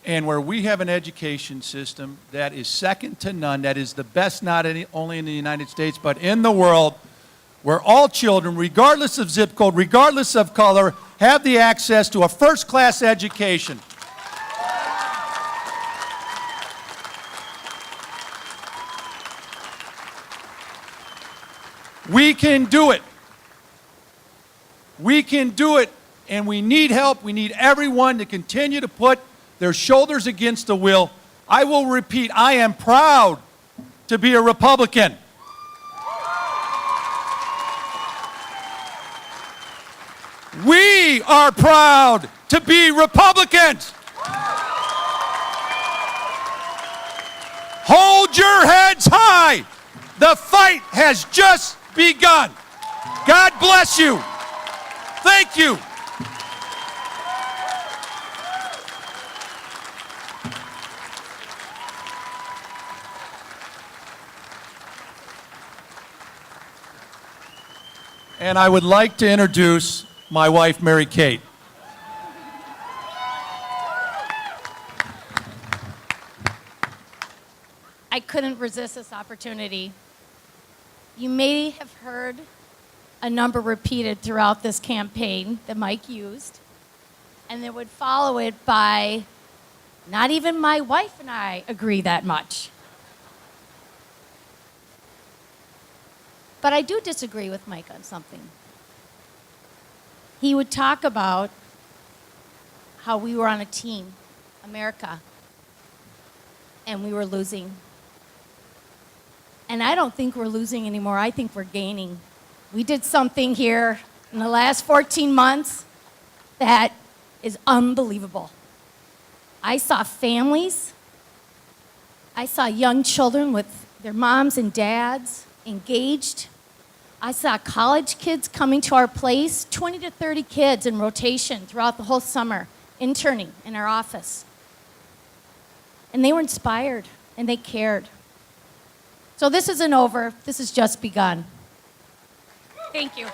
[SPEAKER 10] And where we have an education system that is second to none, that is the best not only in the United States, but in the world, where all children, regardless of zip code, regardless of color, have the access to a first-class education. We can do it. We can do it, and we need help. We need everyone to continue to put their shoulders against the wheel. I will repeat, I am proud to be a Republican. are proud to be Republicans. Hold your heads high. The fight has just begun. God bless you. Thank you. And I would like to introduce my wife, Mary Kate.
[SPEAKER 11] I couldn't resist this opportunity. You may have heard a number repeated throughout this campaign that Mike used, and they would follow it by, not even my wife and I agree that much. But I do disagree with Mike on something. He would talk about how we were on a team, America, and we were losing. And I don't think we're losing anymore. I think we're gaining. We did something here in the last 14 months that is unbelievable. I saw families. I saw young children with their moms and dads engaged. I saw college kids coming to our place, 20 to 30 kids in rotation throughout the whole summer, interning in our office. And they were inspired and they cared. So this isn't over, this has just begun. Thank you.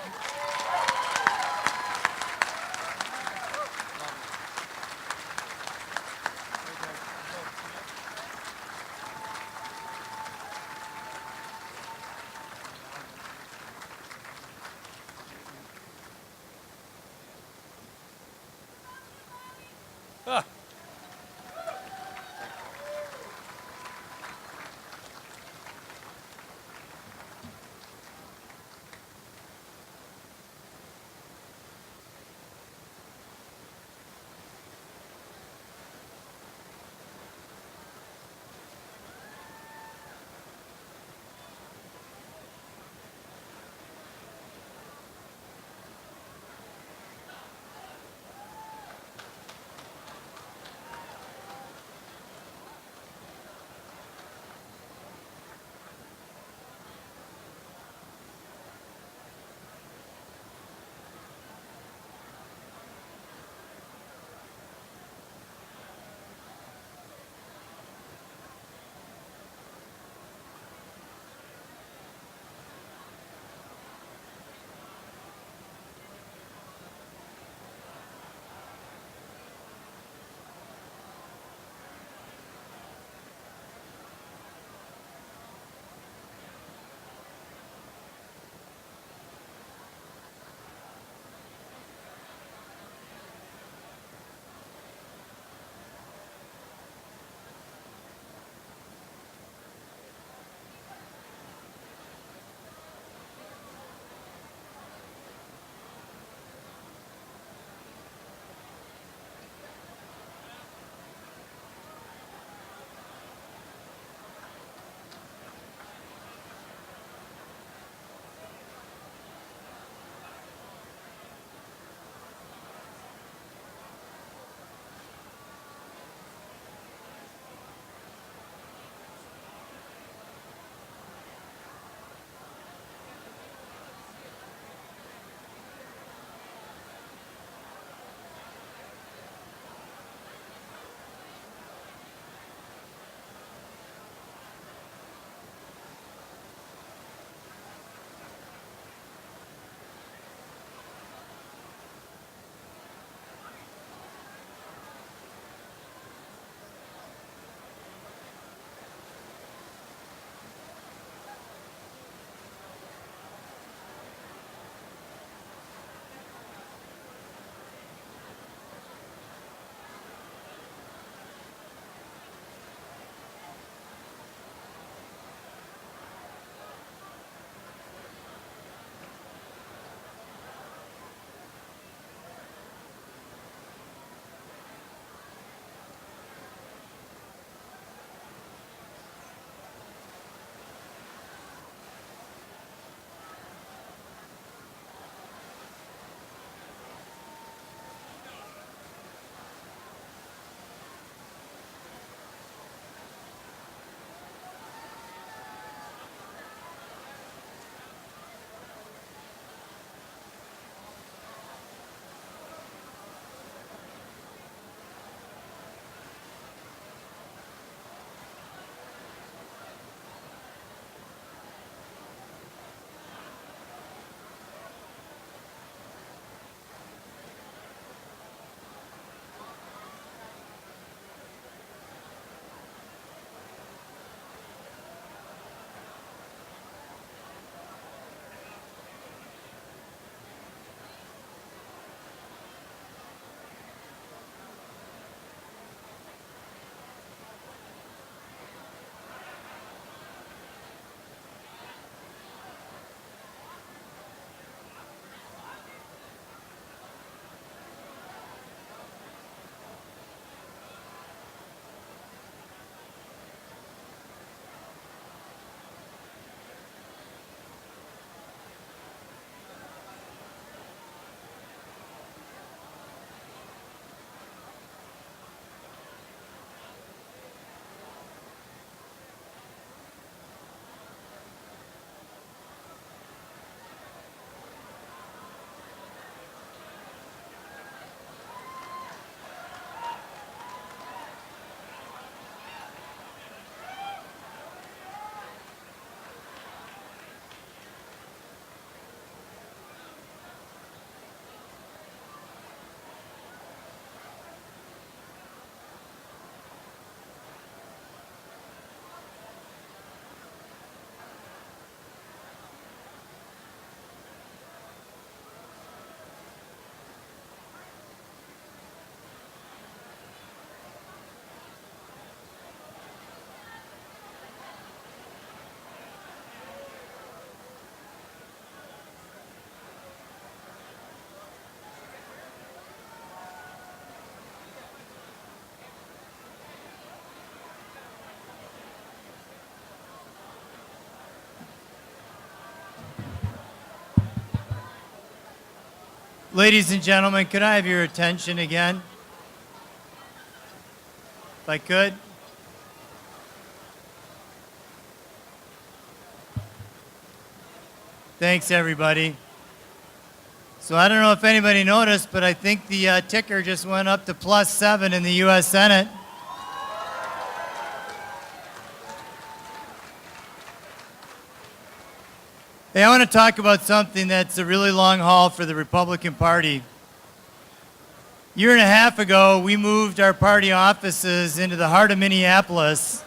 [SPEAKER 7] Ladies and gentlemen, could I have your attention again? If I could. Thanks, everybody. So I don't know if anybody noticed, but I think the ticker just went up to +7 in the U.S. Senate. Hey, I want to talk about something that's a really long haul for the Republican Party. A year and a half ago, we moved our party offices into the heart of Minneapolis.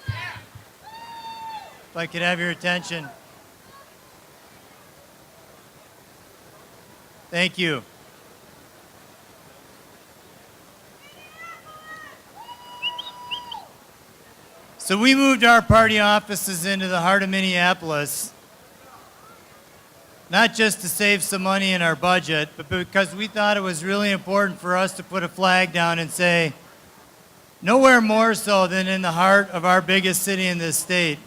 [SPEAKER 7] If I could have your attention. Thank you. So we moved our party offices into the heart of Minneapolis, not just to save some money in our budget, but because we thought it was really important for us to put a flag down and say, nowhere more so than in the heart of our biggest city in this state,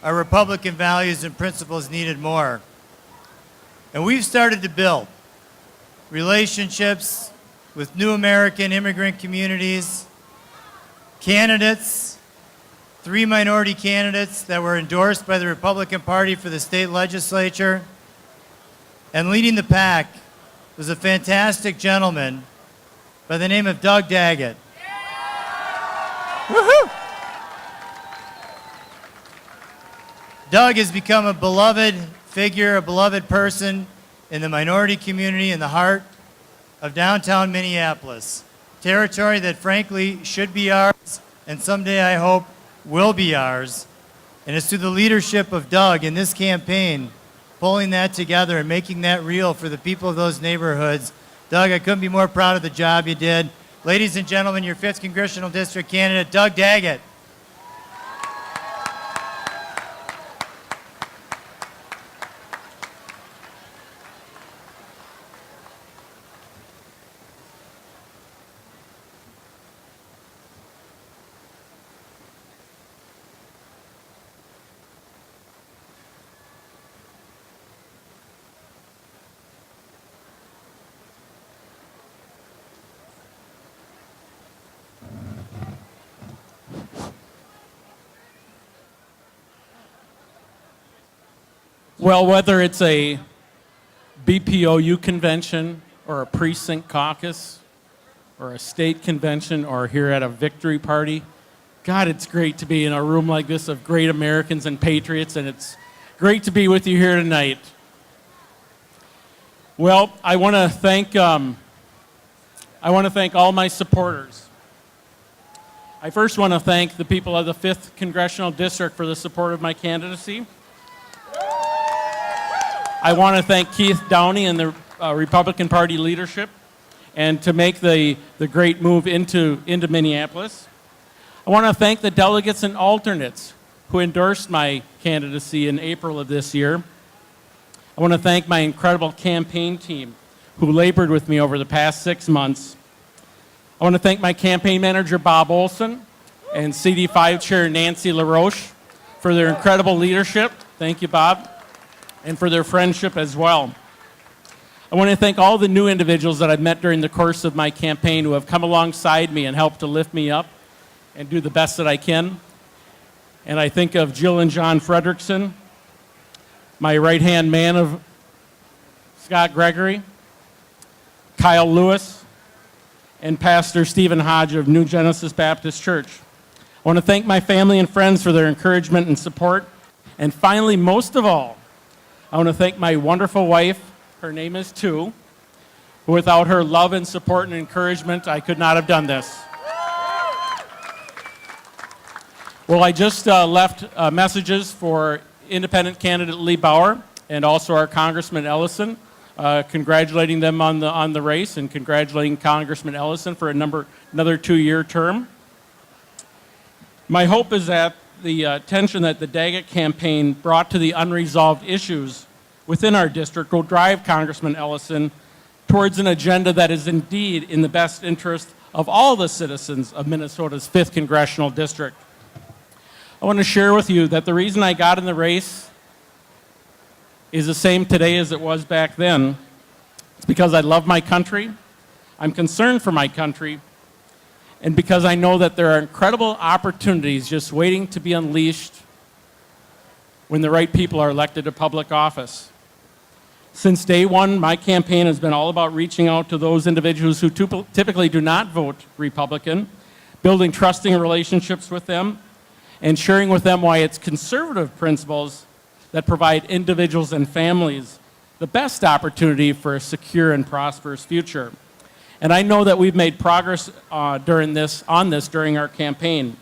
[SPEAKER 7] our Republican values and principles needed more. And we've started to build relationships with new American immigrant communities, candidates, 3 minority candidates that were endorsed by the Republican Party for the state legislature. And leading the pack was a fantastic gentleman by the name of Doug Daggett. Woohoo! Doug has become a beloved figure, a beloved person in the minority community in the heart of downtown Minneapolis, territory that frankly should be ours and someday I hope will be ours. And it's through the leadership of Doug in this campaign, pulling that together and making that real for the people of those neighborhoods. Doug, I couldn't be more proud of the job you did. Ladies and gentlemen, your 5th Congressional District candidate, Doug Daggett.
[SPEAKER 12] Well, whether it's a BPOU convention or a precinct caucus or a state convention or here at a victory party, God, it's great to be in a room like this of great Americans and patriots, and it's great to be with you here tonight. Well, I want to thank all my supporters. I first want to thank the people of the 5th Congressional District for the support of my candidacy. I want to thank Keith Downey and the Republican Party leadership and to make the great move into Minneapolis. I want to thank the delegates and alternates who endorsed my candidacy in April of this year. I want to thank my incredible campaign team who labored with me over the past 6 months. I want to thank my campaign manager, Bob Olson, and CD5 Chair Nancy LaRoche for their incredible leadership. Thank you, Bob. And for their friendship as well. I want to thank all the new individuals that I've met during the course of my campaign who have come alongside me and helped to lift me up and do the best that I can. And I think of Jill and John Frederickson, my right-hand man of Scott Gregory, Kyle Lewis, and Pastor Stephen Hodge of New Genesis Baptist Church. I want to thank my family and friends for their encouragement and support. And finally, most of all, I want to thank my wonderful wife, her name is Tu, who without her love and support and encouragement, I could not have done this. Well, I just left messages for independent candidate Lee Bauer and also our Congressman Ellison, congratulating them on the race and congratulating Congressman Ellison for another 2-year term. My hope is that the attention that the Daggett campaign brought to the unresolved issues within our district will drive Congressman Ellison towards an agenda that is indeed in the best interest of all the citizens of Minnesota's 5th Congressional District. I want to share with you that the reason I got in the race is the same today as it was back then. It's because I love my country, I'm concerned for my country, and because I know that there are incredible opportunities just waiting to be unleashed when the right people are elected to public office. Since day one, my campaign has been all about reaching out to those individuals who typically do not vote Republican, building trusting relationships with them, and sharing with them why it's conservative principles that provide individuals and families the best opportunity for a secure and prosperous future. And I know that we've made progress during our campaign.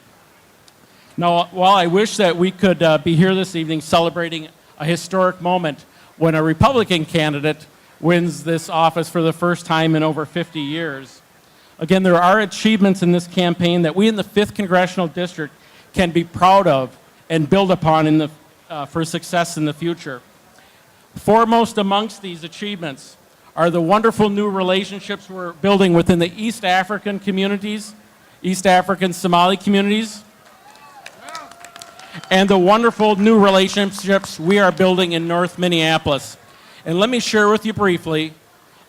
[SPEAKER 12] Now, while I wish that we could be here this evening celebrating a historic moment when a Republican candidate wins this office for the first time in over 50 years. Again, there are achievements in this campaign that we in the 5th Congressional District can be proud of and build upon for success in the future. Foremost amongst these achievements are the wonderful new relationships we're building within the East African communities, East African Somali communities, and the wonderful new relationships we are building in North Minneapolis. And let me share with you briefly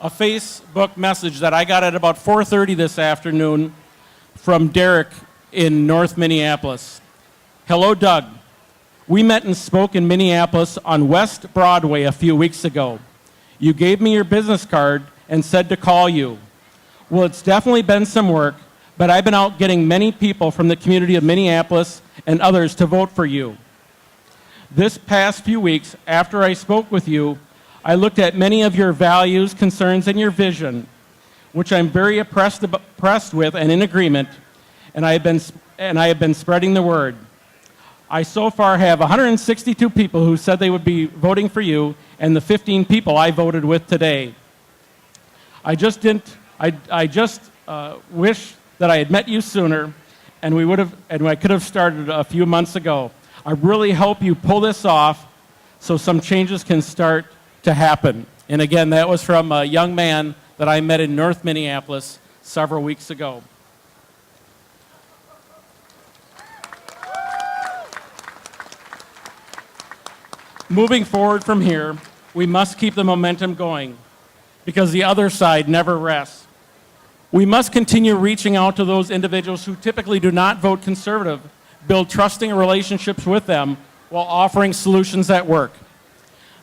[SPEAKER 12] a Facebook message that I got at about 4:30 this afternoon from Derek in North Minneapolis. Hello, Doug. We met and spoke in Minneapolis on West Broadway a few weeks ago. You gave me your business card and said to call you. Well, it's definitely been some work, but I've been out getting many people from the community of Minneapolis and others to vote for you. This past few weeks, after I spoke with you, I looked at many of your values, concerns, and your vision, which I'm very impressed with and in agreement, and I have been spreading the word. I so far have 162 people who said they would be voting for you, and the 15 people I voted with today. I just wish that I had met you sooner, and I could have started a few months ago. I really hope you pull this off so some changes can start to happen. And again, that was from a young man that I met in North Minneapolis several weeks ago. Moving forward from here, we must keep the momentum going because the other side never rests. We must continue reaching out to those individuals who typically do not vote conservative, build trusting relationships with them while offering solutions that work.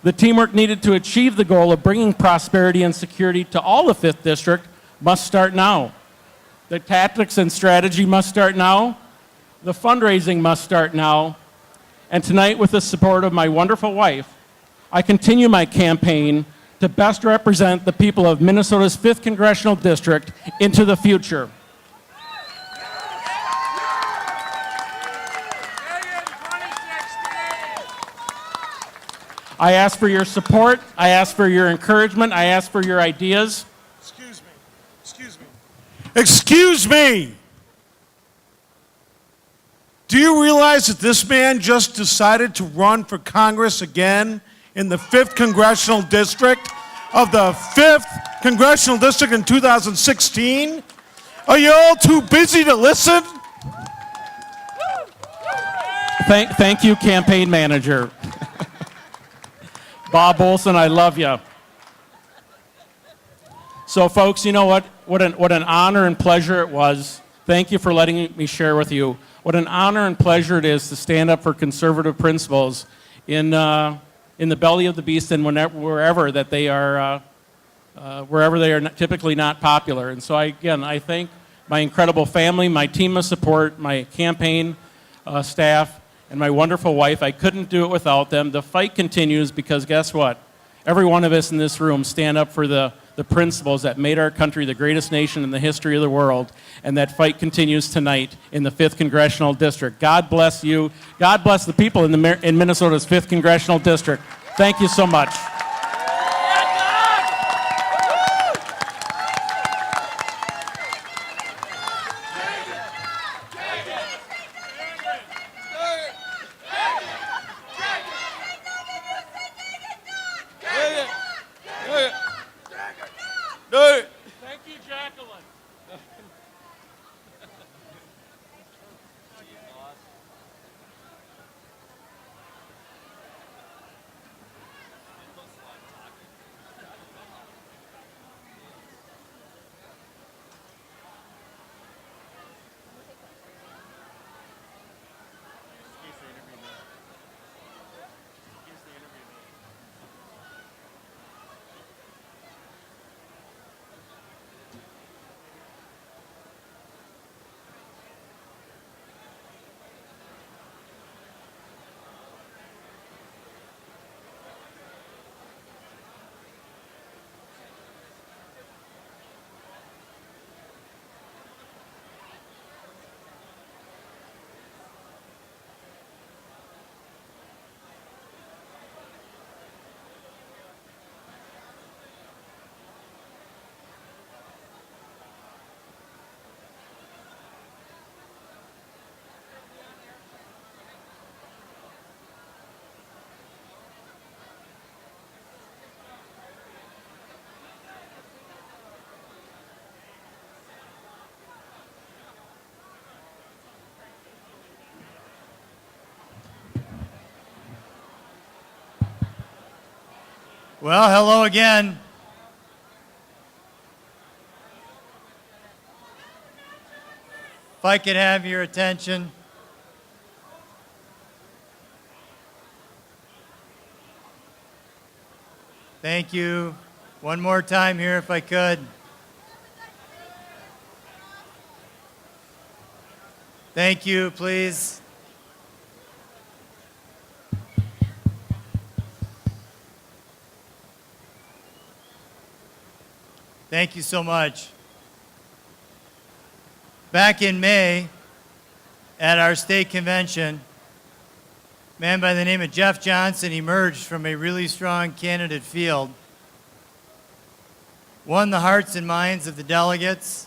[SPEAKER 12] The teamwork needed to achieve the goal of bringing prosperity and security to all the 5th District must start now. The tactics and strategy must start now. The fundraising must start now. And tonight, with the support of my wonderful wife, I continue my campaign to best represent the people of Minnesota's 5th Congressional District into the future. I ask for your support, I ask for your encouragement, I ask for your ideas.
[SPEAKER 13] Excuse me! Do you realize that this man just decided to run for Congress again in the 5th Congressional District of the 5th Congressional District in 2016? Are you all too busy to listen?
[SPEAKER 12] Thank you, campaign manager. Bob Olson, I love you. So, folks, you know what? What an honor and pleasure it was. Thank you for letting me share with you. What an honor and pleasure it is to stand up for conservative principles in the belly of the beast and wherever that they are, wherever they are typically not popular. And so, I thank my incredible family, my team of support, my campaign staff, and my wonderful wife. I couldn't do it without them. The fight continues because guess what? Every one of us in this room stand up for the principles that made our country the greatest nation in the history of the world, and that fight continues tonight in the 5th Congressional District. God bless you. God bless the people in Minnesota's 5th Congressional District. Thank you so much. Thank you, Jacqueline.
[SPEAKER 7] Well, hello again. If I could have your attention. Thank you. One more time here, if I could. Thank you, please. Thank you so much. Back in May, at our state convention, a man by the name of Jeff Johnson emerged from a really strong candidate field, won the hearts and minds of the delegates,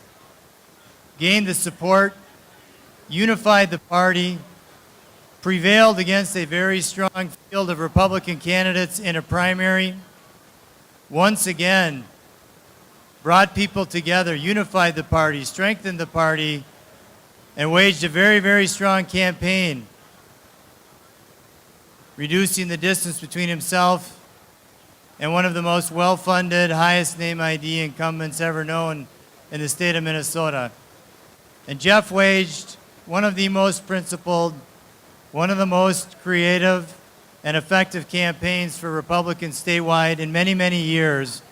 [SPEAKER 7] gained the support, unified the party, prevailed against a very strong field of Republican candidates in a primary, once again brought people together, unified the party, strengthened the party, and waged a very, very strong campaign, reducing the distance between himself and one of the most well-funded, highest name ID incumbents ever known in the state of Minnesota. And Jeff waged one of the most principled, one of the most creative and effective campaigns for Republicans statewide in many, many years.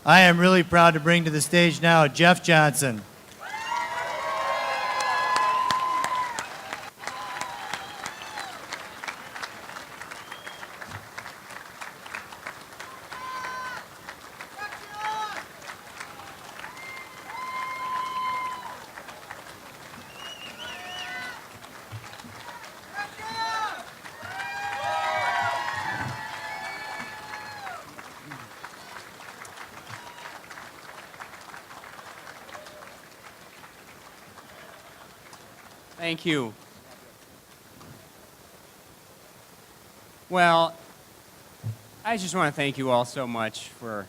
[SPEAKER 7] I am really proud to bring to the stage now Jeff Johnson.
[SPEAKER 14] Thank you. Well, I just want to thank you all so much for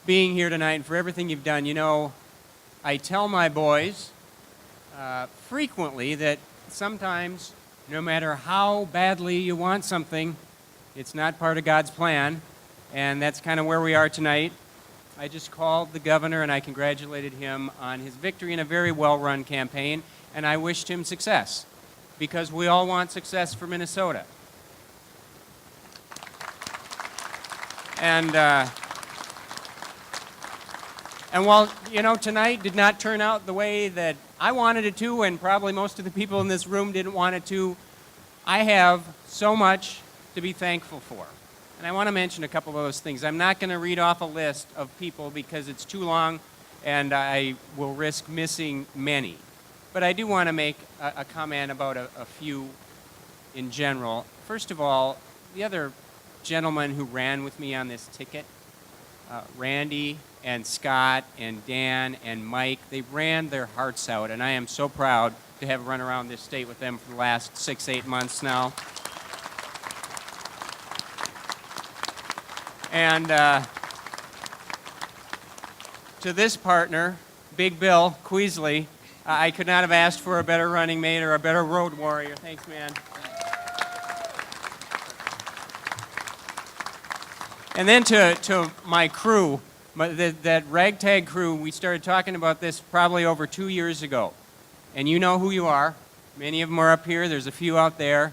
[SPEAKER 14] being here tonight and for everything you've done. You know, I tell my boys frequently that sometimes, no matter how badly you want something, it's not part of God's plan, and that's kind of where we are tonight. I just called the governor and I congratulated him on his victory in a very well-run campaign, and I wished him success, because we all want success for Minnesota. And while, you know, tonight did not turn out the way that I wanted it to, and probably most of the people in this room didn't want it to, I have so much to be thankful for. And I want to mention a couple of those things. I'm not going to read off a list of people because it's too long and I will risk missing many. But I do want to make a comment about a few in general. First of all, the other gentleman who ran with me on this ticket, Randy and Scott and Dan and Mike, they ran their hearts out, and I am so proud to have run around this state with them for the last 6-8 months now. And to this partner, Big Bill Queasley, I could not have asked for a better running mate or a better road warrior. Thanks, man. And then to my crew, that ragtag crew, we started talking about this probably over 2 years ago. And you know who you are. Many of them are up here. There's a few out there.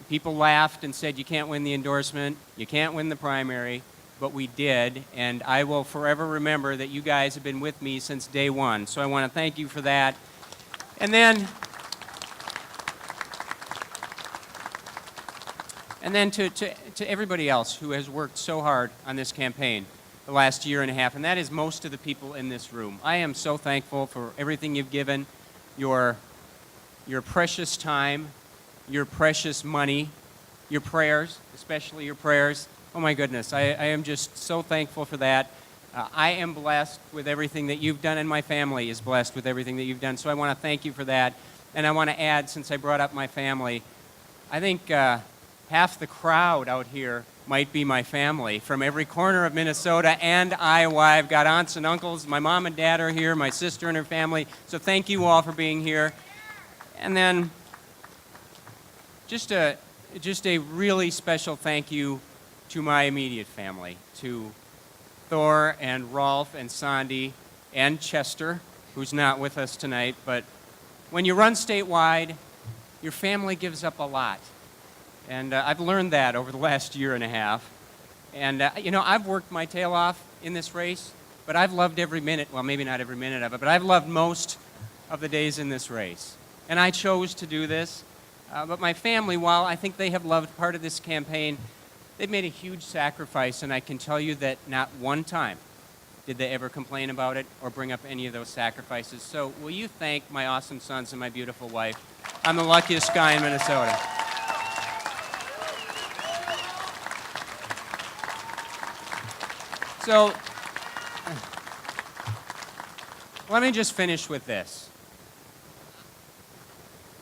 [SPEAKER 14] People laughed and said, you can't win the endorsement, you can't win the primary, but we did, and I will forever remember that you guys have been with me since day one, so I want to thank you for that. And then to everybody else who has worked so hard on this campaign the last year and a half, and that is most of the people in this room. I am so thankful for everything you've given, your precious time, your precious money, your prayers, especially your prayers. Oh my goodness, I am just so thankful for that. I am blessed with everything that you've done, and my family is blessed with everything that you've done, so I want to thank you for that. And I want to add, since I brought up my family, I think half the crowd out here might be my family from every corner of Minnesota and Iowa. I've got aunts and uncles. My mom and dad are here, my sister and her family, so thank you all for being here. And then just a really special thank you to my immediate family, to Thor and Rolf and Sandy and Chester, who's not with us tonight. But when you run statewide, your family gives up a lot. And I've learned that over the last year and a half. And, I've worked my tail off in this race, but I've loved every minute, well, maybe not every minute of it, but I've loved most of the days in this race. And I chose to do this. But my family, while I think they have loved part of this campaign, they've made a huge sacrifice, and I can tell you that not one time did they ever complain about it or bring up any of those sacrifices. So will you thank my awesome sons and my beautiful wife? I'm the luckiest guy in Minnesota. So let me just finish with this.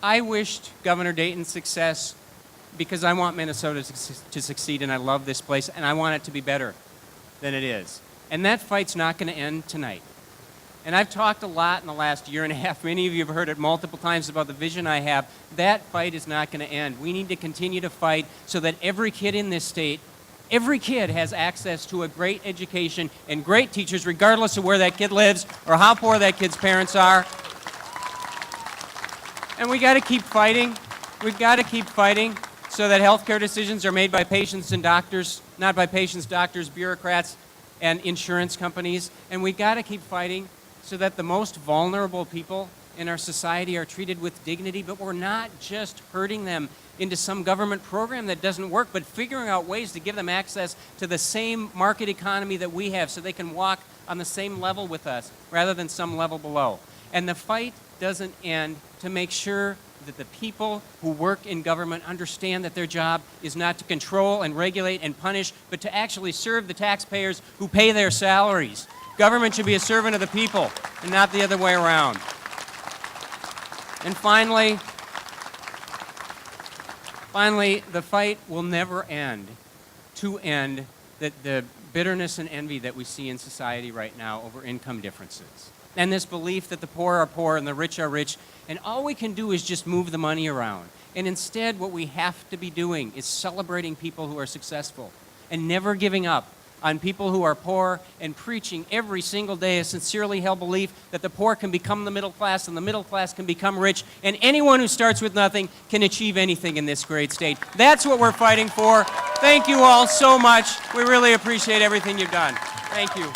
[SPEAKER 14] I wished Governor Dayton success because I want Minnesota to succeed, and I love this place, and I want it to be better than it is. And that fight's not going to end tonight. And I've talked a lot in the last year and a half. Many of you have heard it multiple times about the vision I have. That fight is not going to end. We need to continue to fight so that every kid in this state, every kid has access to a great education and great teachers, regardless of where that kid lives or how poor that kid's parents are. And we got to keep fighting. We've got to keep fighting so that healthcare decisions are made by patients and doctors, not by patients, doctors, bureaucrats, and insurance companies. And we got to keep fighting so that the most vulnerable people in our society are treated with dignity, but we're not just herding them into some government program that doesn't work, but figuring out ways to give them access to the same market economy that we have so they can walk on the same level with us rather than some level below. And the fight doesn't end to make sure that the people who work in government understand that their job is not to control and regulate and punish, but to actually serve the taxpayers who pay their salaries. Government should be a servant of the people and not the other way around. And finally, the fight will never end to end the bitterness and envy that we see in society right now over income differences. And this belief that the poor are poor and the rich are rich, and all we can do is just move the money around. And instead, what we have to be doing is celebrating people who are successful and never giving up on people who are poor, and preaching every single day a sincerely held belief that the poor can become the middle class and the middle class can become rich, and anyone who starts with nothing can achieve anything in this great state. That's what we're fighting for. Thank you all so much. We really appreciate everything you've done. Thank you.